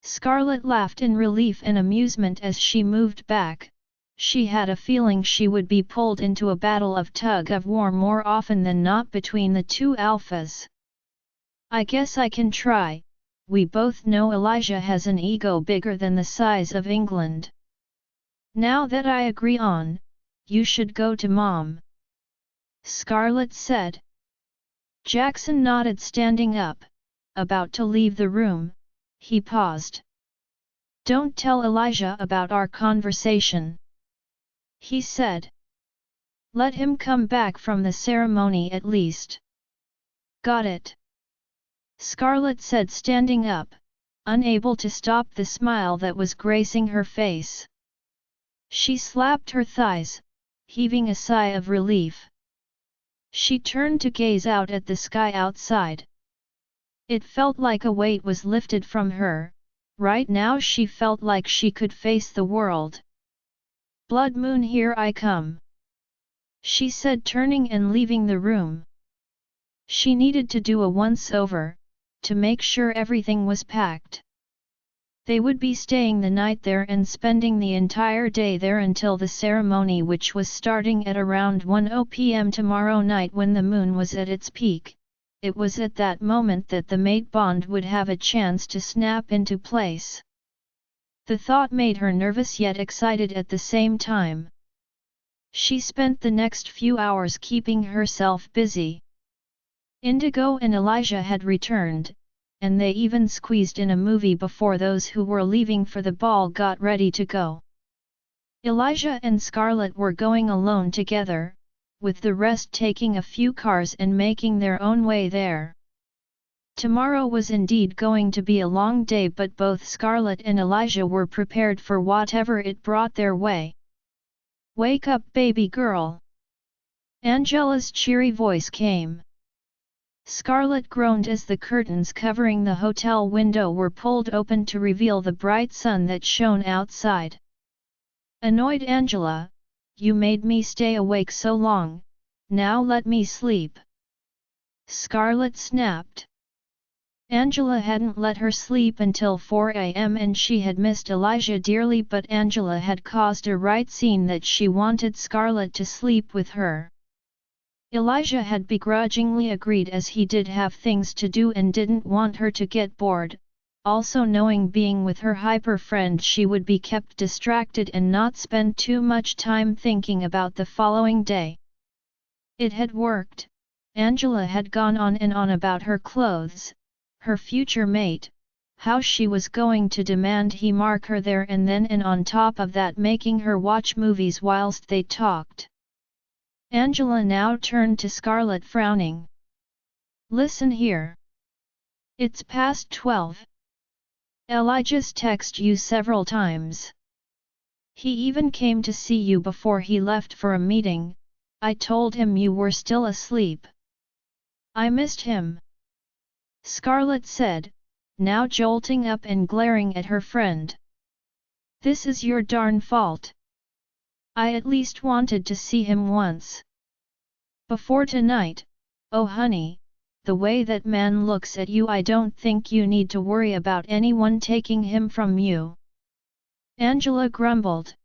Scarlet laughed in relief and amusement as she moved back. She had a feeling she would be pulled into a battle of tug-of-war more often than not between the two alphas. "I guess I can try. We both know Elijah has an ego bigger than the size of England. Now that I agree on, you should go to Mom," Scarlet said. Jackson nodded, standing up, about to leave the room. He paused. "Don't tell Elijah about our conversation," he said. "Let him come back from the ceremony at least." "Got it," Scarlet said, standing up, unable to stop the smile that was gracing her face. She slapped her thighs, heaving a sigh of relief. She turned to gaze out at the sky outside. It felt like a weight was lifted from her. Right now she felt like she could face the world. "Blood moon, here I come," she said, turning and leaving the room. She needed to do a once-over, to make sure everything was packed. They would be staying the night there and spending the entire day there until the ceremony, which was starting at around 1:00 p.m. tomorrow night when the moon was at its peak. It was at that moment that the mate bond would have a chance to snap into place. The thought made her nervous yet excited at the same time. She spent the next few hours keeping herself busy. Indigo and Elijah had returned, and they even squeezed in a movie before those who were leaving for the ball got ready to go. Elijah and Scarlet were going alone together, with the rest taking a few cars and making their own way there. Tomorrow was indeed going to be a long day, but both Scarlet and Elijah were prepared for whatever it brought their way. "Wake up, baby girl!" Angela's cheery voice came. Scarlet groaned as the curtains covering the hotel window were pulled open to reveal the bright sun that shone outside. Annoyed Angela, "You made me stay awake so long, now let me sleep," Scarlet snapped. Angela hadn't let her sleep until 4 a.m. and she had missed Elijah dearly, but Angela had caused a right scene that she wanted Scarlet to sleep with her. Elijah had begrudgingly agreed as he did have things to do and didn't want her to get bored, also knowing being with her hyper friend she would be kept distracted and not spend too much time thinking about the following day. It had worked. Angela had gone on and on about her clothes, her future mate, how she was going to demand he mark her there and then, and on top of that making her watch movies whilst they talked. Angela now turned to Scarlet frowning. Listen here. It's past 12. Elijah's texted you several times. He even came to see you before he left for a meeting. I told him you were still asleep. I missed him. Scarlet said, now jolting up and glaring at her friend. This is your darn fault. I at least wanted to see him once. Before tonight, oh honey, the way that man looks at you, I don't think you need to worry about anyone taking him from you. Angela grumbled.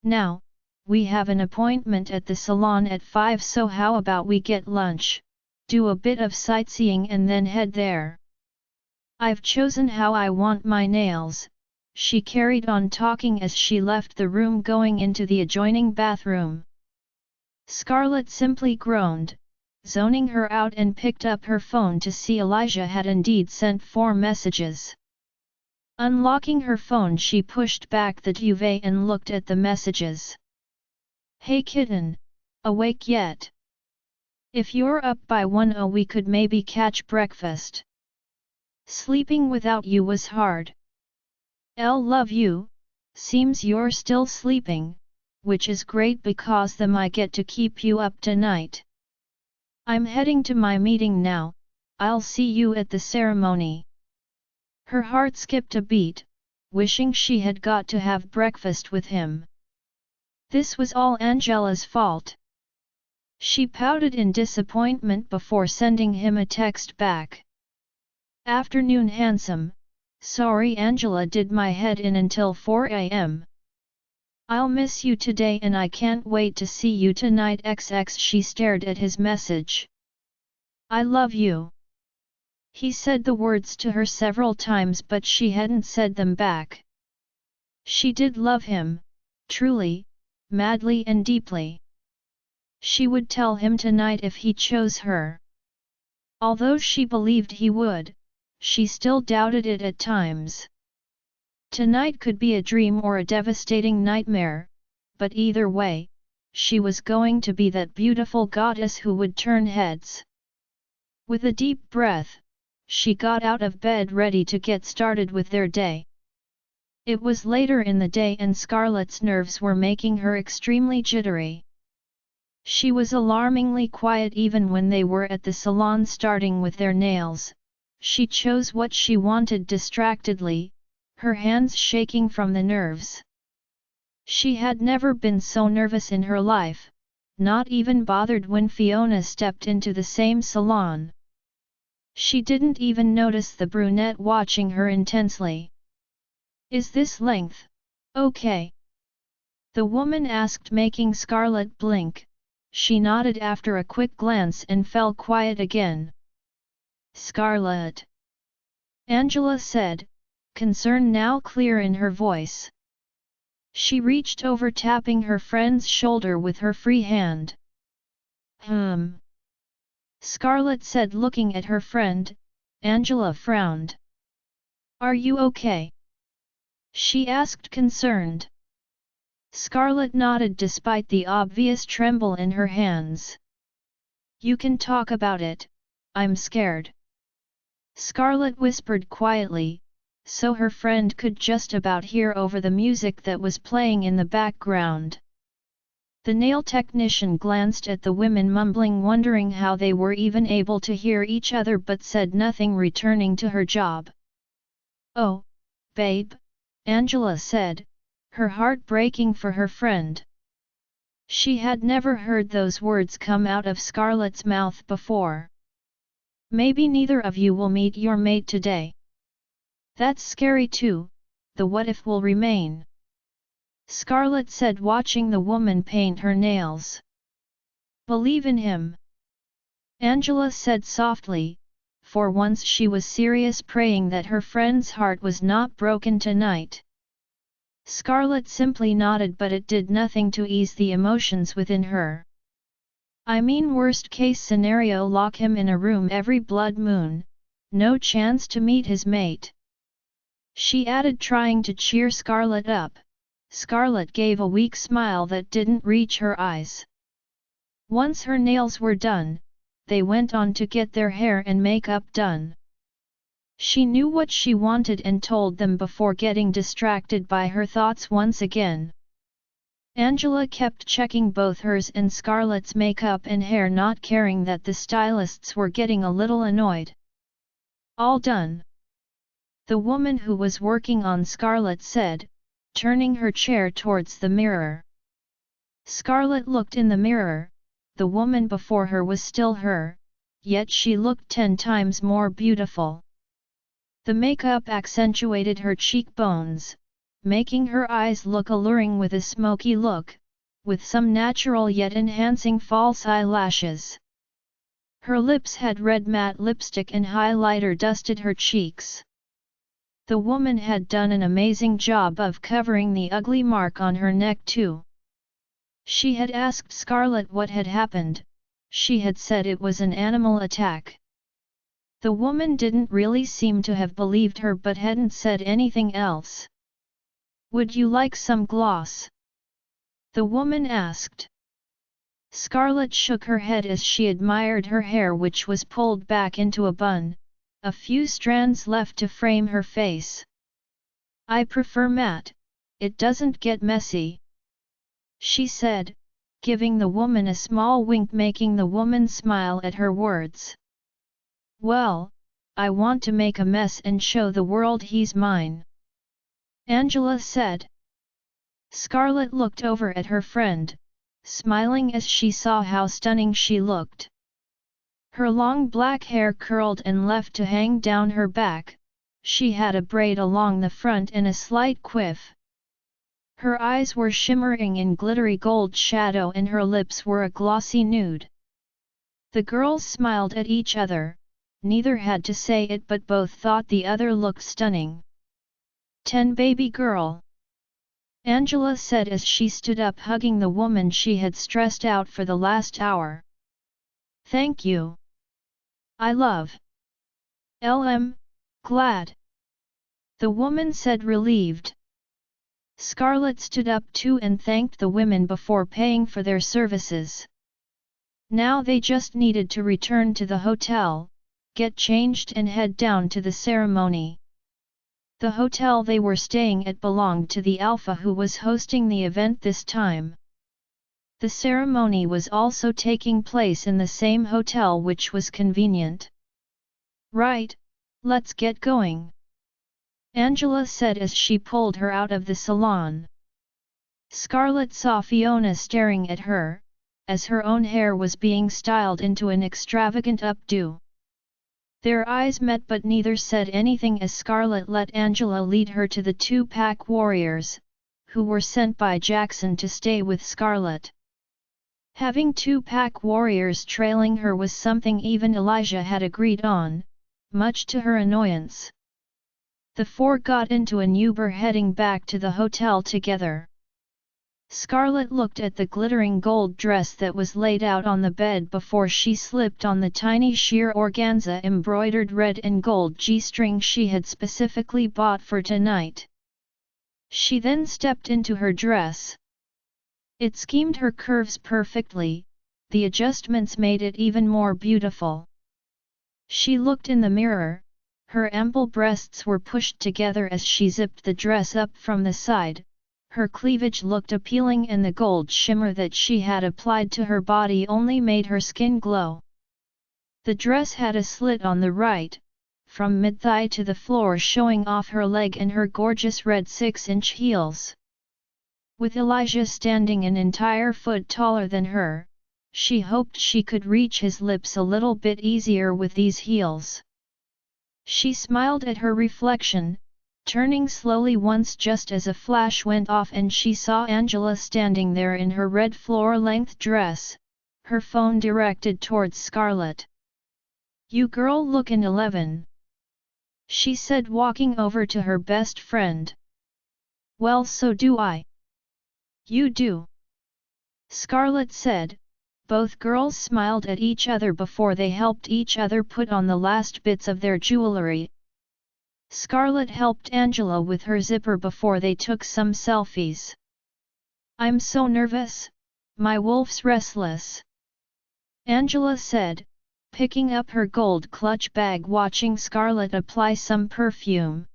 Now, we have an appointment at the salon at 5, so how about we get lunch, do a bit of sightseeing and then head there. I've chosen how I want my nails, she carried on talking as she left the room going into the adjoining bathroom. Scarlet simply groaned, zoning her out, and picked up her phone to see Elijah had indeed sent 4 messages. Unlocking her phone, she pushed back the duvet and looked at the messages. Hey kitten, awake yet? If you're up by 1:00 we could maybe catch breakfast. Sleeping without you was hard. Love you, seems you're still sleeping, which is great because then I get to keep you up tonight. I'm heading to my meeting now, I'll see you at the ceremony. Her heart skipped a beat, wishing she had got to have breakfast with him. This was all Angela's fault. She pouted in disappointment before sending him a text back. Afternoon handsome, sorry Angela did my head in until 4 a.m. I'll miss you today and I can't wait to see you tonight XX. She stared at his message. I love you. He said the words to her several times but she hadn't said them back. She did love him, truly, madly and deeply. She would tell him tonight if he chose her. Although she believed he would, she still doubted it at times. Tonight could be a dream or a devastating nightmare, but either way, she was going to be that beautiful goddess who would turn heads. With a deep breath, she got out of bed ready to get started with their day. It was later in the day and Scarlet's nerves were making her extremely jittery. She was alarmingly quiet even when they were at the salon starting with their nails. She chose what she wanted distractedly, her hands shaking from the nerves. She had never been so nervous in her life, not even bothered when Fiona stepped into the same salon. She didn't even notice the brunette watching her intensely. Is this length okay? The woman asked, making Scarlet blink. She nodded after a quick glance and fell quiet again. Scarlet, Angela said, concern now clear in her voice. She reached over, tapping her friend's shoulder with her free hand. Scarlet said, looking at her friend. Angela frowned. Are you okay? She asked, concerned. Scarlet nodded despite the obvious tremble in her hands. You can talk about it, I'm scared. Scarlet whispered quietly, so her friend could just about hear over the music that was playing in the background. The nail technician glanced at the women, mumbling, wondering how they were even able to hear each other, but said nothing, returning to her job. Oh, babe, Angela said, her heart breaking for her friend. She had never heard those words come out of Scarlet's mouth before. Maybe neither of you will meet your mate today. That's scary too, the what if will remain. Scarlet said, watching the woman paint her nails. Believe in him. Angela said softly, for once she was serious, praying that her friend's heart was not broken tonight. Scarlet simply nodded, but it did nothing to ease the emotions within her. I mean, worst case scenario, lock him in a room every blood moon, no chance to meet his mate. She added, trying to cheer Scarlet up. Scarlet gave a weak smile that didn't reach her eyes. Once her nails were done, they went on to get their hair and makeup done. She knew what she wanted and told them before getting distracted by her thoughts once again. Angela kept checking both hers and Scarlet's makeup and hair, not caring that the stylists were getting a little annoyed. All done. The woman who was working on Scarlet said, turning her chair towards the mirror. Scarlet looked in the mirror. The woman before her was still her, yet she looked 10 times more beautiful. The makeup accentuated her cheekbones, making her eyes look alluring with a smoky look, with some natural yet enhancing false eyelashes. Her lips had red matte lipstick and highlighter dusted her cheeks. The woman had done an amazing job of covering the ugly mark on her neck too. She had asked Scarlet what had happened. She had said it was an animal attack. The woman didn't really seem to have believed her but hadn't said anything else. "Would you like some gloss?" the woman asked. Scarlet shook her head as she admired her hair, which was pulled back into a bun, a few strands left to frame her face. "I prefer matte, it doesn't get messy," she said, giving the woman a small wink, making the woman smile at her words. "Well, I want to make a mess and show the world he's mine," Angela said. Scarlet looked over at her friend, smiling as she saw how stunning she looked. Her long black hair curled and left to hang down her back, she had a braid along the front and a slight quiff. Her eyes were shimmering in glittery gold shadow and her lips were a glossy nude. The girls smiled at each other, neither had to say it but both thought the other looked stunning. "10 baby girl," Angela said as she stood up, hugging the woman she had stressed out for the last hour. "Thank you. I love. Glad," the woman said, relieved. Scarlet stood up too and thanked the women before paying for their services. Now they just needed to return to the hotel, get changed and head down to the ceremony. The hotel they were staying at belonged to the Alpha who was hosting the event this time. The ceremony was also taking place in the same hotel, which was convenient. "Right, let's get going," Angela said as she pulled her out of the salon. Scarlet saw Fiona staring at her, as her own hair was being styled into an extravagant updo. Their eyes met but neither said anything as Scarlet let Angela lead her to the 2 pack warriors, who were sent by Jackson to stay with Scarlet. Having 2 pack warriors trailing her was something even Elijah had agreed on, much to her annoyance. The 4 got into an Uber heading back to the hotel together. Scarlet looked at the glittering gold dress that was laid out on the bed before she slipped on the tiny sheer organza embroidered red and gold G-string she had specifically bought for tonight. She then stepped into her dress. It schemed her curves perfectly, the adjustments made it even more beautiful. She looked in the mirror, her ample breasts were pushed together as she zipped the dress up from the side. Her cleavage looked appealing and the gold shimmer that she had applied to her body only made her skin glow. The dress had a slit on the right, from mid-thigh to the floor, showing off her leg and her gorgeous red 6-inch heels. With Elijah standing an entire foot taller than her, she hoped she could reach his lips a little bit easier with these heels. She smiled at her reflection, turning slowly once just as a flash went off and she saw Angela standing there in her red floor-length dress, her phone directed towards Scarlet. "You girl lookin' 11," she said, walking over to her best friend. "Well, so do I." "You do?" Scarlet said. Both girls smiled at each other before they helped each other put on the last bits of their jewelry. Scarlet helped Angela with her zipper before they took some selfies. "I'm so nervous, my wolf's restless," Angela said, picking up her gold clutch bag watching Scarlet apply some perfume.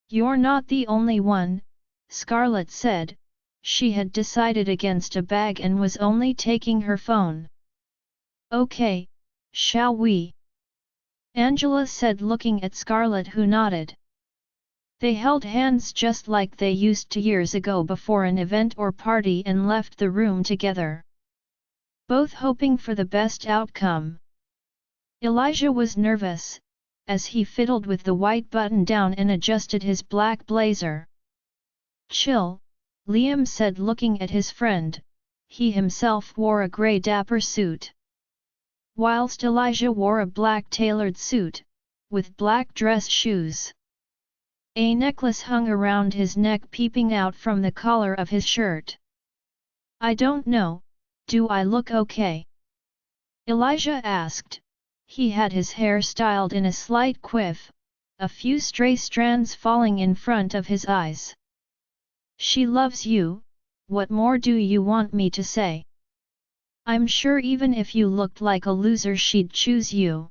"You're not the only one," Scarlet said. She had decided against a bag and was only taking her phone. "Okay, shall we?" Angela said looking at Scarlet, who nodded. They held hands just like they used to years ago before an event or party and left the room together, both hoping for the best outcome. Elijah was nervous, as he fiddled with the white button-down and adjusted his black blazer. "Chill," Liam said looking at his friend. He himself wore a grey dapper suit, whilst Elijah wore a black tailored suit, with black dress shoes. A necklace hung around his neck peeping out from the collar of his shirt. "I don't know, do I look okay?" Elijah asked. He had his hair styled in a slight quiff, a few stray strands falling in front of his eyes. "She loves you, what more do you want me to say? I'm sure even if you looked like a loser she'd choose you,"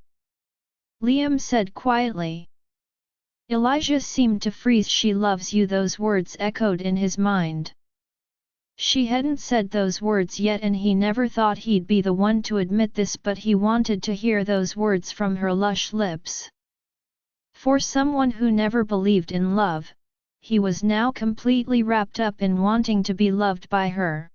Liam said quietly. Elijah seemed to freeze. "She loves you," those words echoed in his mind. She hadn't said those words yet and he never thought he'd be the one to admit this, but he wanted to hear those words from her lush lips. For someone who never believed in love, he was now completely wrapped up in wanting to be loved by her.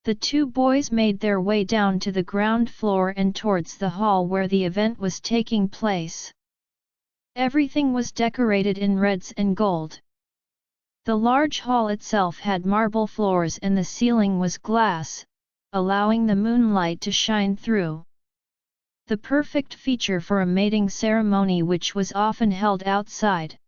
The two boys made their way down to the ground floor and towards the hall where the event was taking place. Everything was decorated in reds and gold. The large hall itself had marble floors and the ceiling was glass, allowing the moonlight to shine through. The perfect feature for a mating ceremony which was often held outside.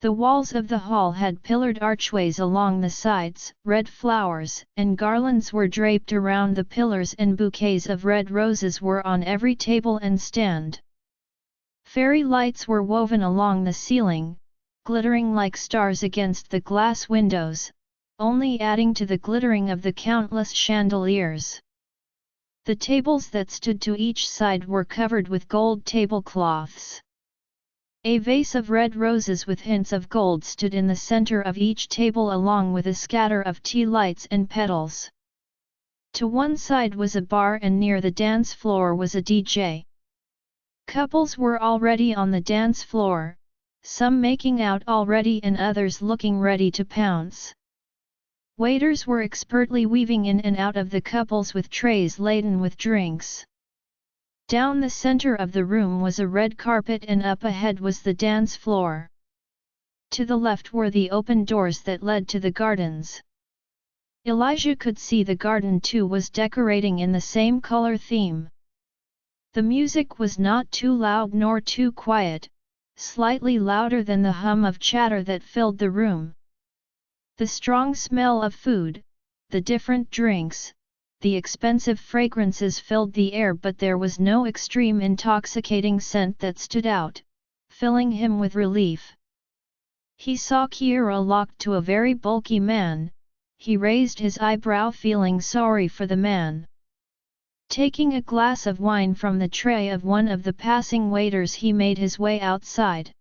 The walls of the hall had pillared archways along the sides, red flowers and garlands were draped around the pillars and bouquets of red roses were on every table and stand. Fairy lights were woven along the ceiling, glittering like stars against the glass windows, only adding to the glittering of the countless chandeliers. The tables that stood to each side were covered with gold tablecloths. A vase of red roses with hints of gold stood in the center of each table along with a scatter of tea lights and petals. To one side was a bar and near the dance floor was a DJ. Couples were already on the dance floor, some making out already and others looking ready to pounce. Waiters were expertly weaving in and out of the couples with trays laden with drinks. Down the center of the room was a red carpet and up ahead was the dance floor. To the left were the open doors that led to the gardens. Elijah could see the garden too was decorating in the same color theme. The music was not too loud nor too quiet, slightly louder than the hum of chatter that filled the room. The strong smell of food, the different drinks, the expensive fragrances filled the air, but there was no extreme intoxicating scent that stood out, filling him with relief. He saw Kiera locked to a very bulky man. He raised his eyebrow feeling sorry for the man. Taking a glass of wine from the tray of one of the passing waiters he made his way outside.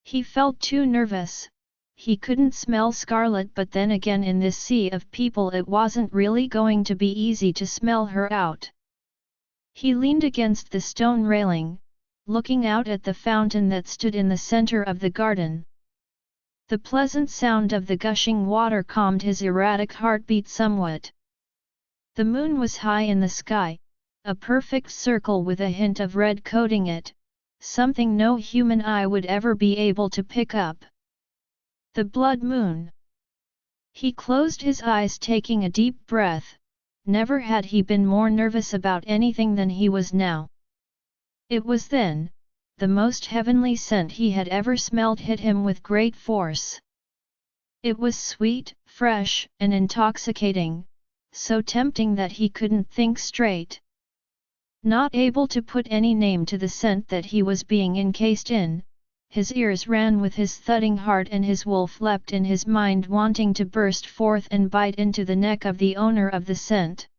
He felt too nervous. He couldn't smell Scarlet, but then again in this sea of people it wasn't really going to be easy to smell her out. He leaned against the stone railing, looking out at the fountain that stood in the center of the garden. The pleasant sound of the gushing water calmed his erratic heartbeat somewhat. The moon was high in the sky, a perfect circle with a hint of red coating it, something no human eye would ever be able to pick up. The blood moon. He closed his eyes, taking a deep breath. Never had he been more nervous about anything than he was now. It was then, the most heavenly scent he had ever smelled hit him with great force. It was sweet, fresh, and intoxicating, so tempting that he couldn't think straight. Not able to put any name to the scent that he was being encased in, his ears ran with his thudding heart and his wolf leapt in his mind, wanting to burst forth and bite into the neck of the owner of the scent.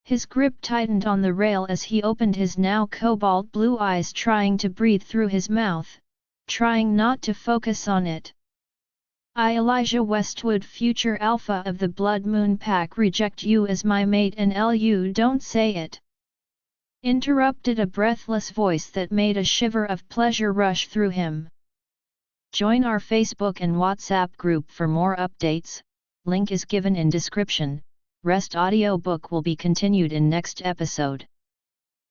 His grip tightened on the rail as he opened his now cobalt blue eyes, trying to breathe through his mouth, trying not to focus on it. I, Elijah Westwood, future alpha of the Blood Moon Pack, reject you as my mate, and you don't say it. Interrupted a breathless voice that made a shiver of pleasure rush through him. Join our Facebook and WhatsApp group for more updates, link is given in description. Rest audiobook will be continued in next episode.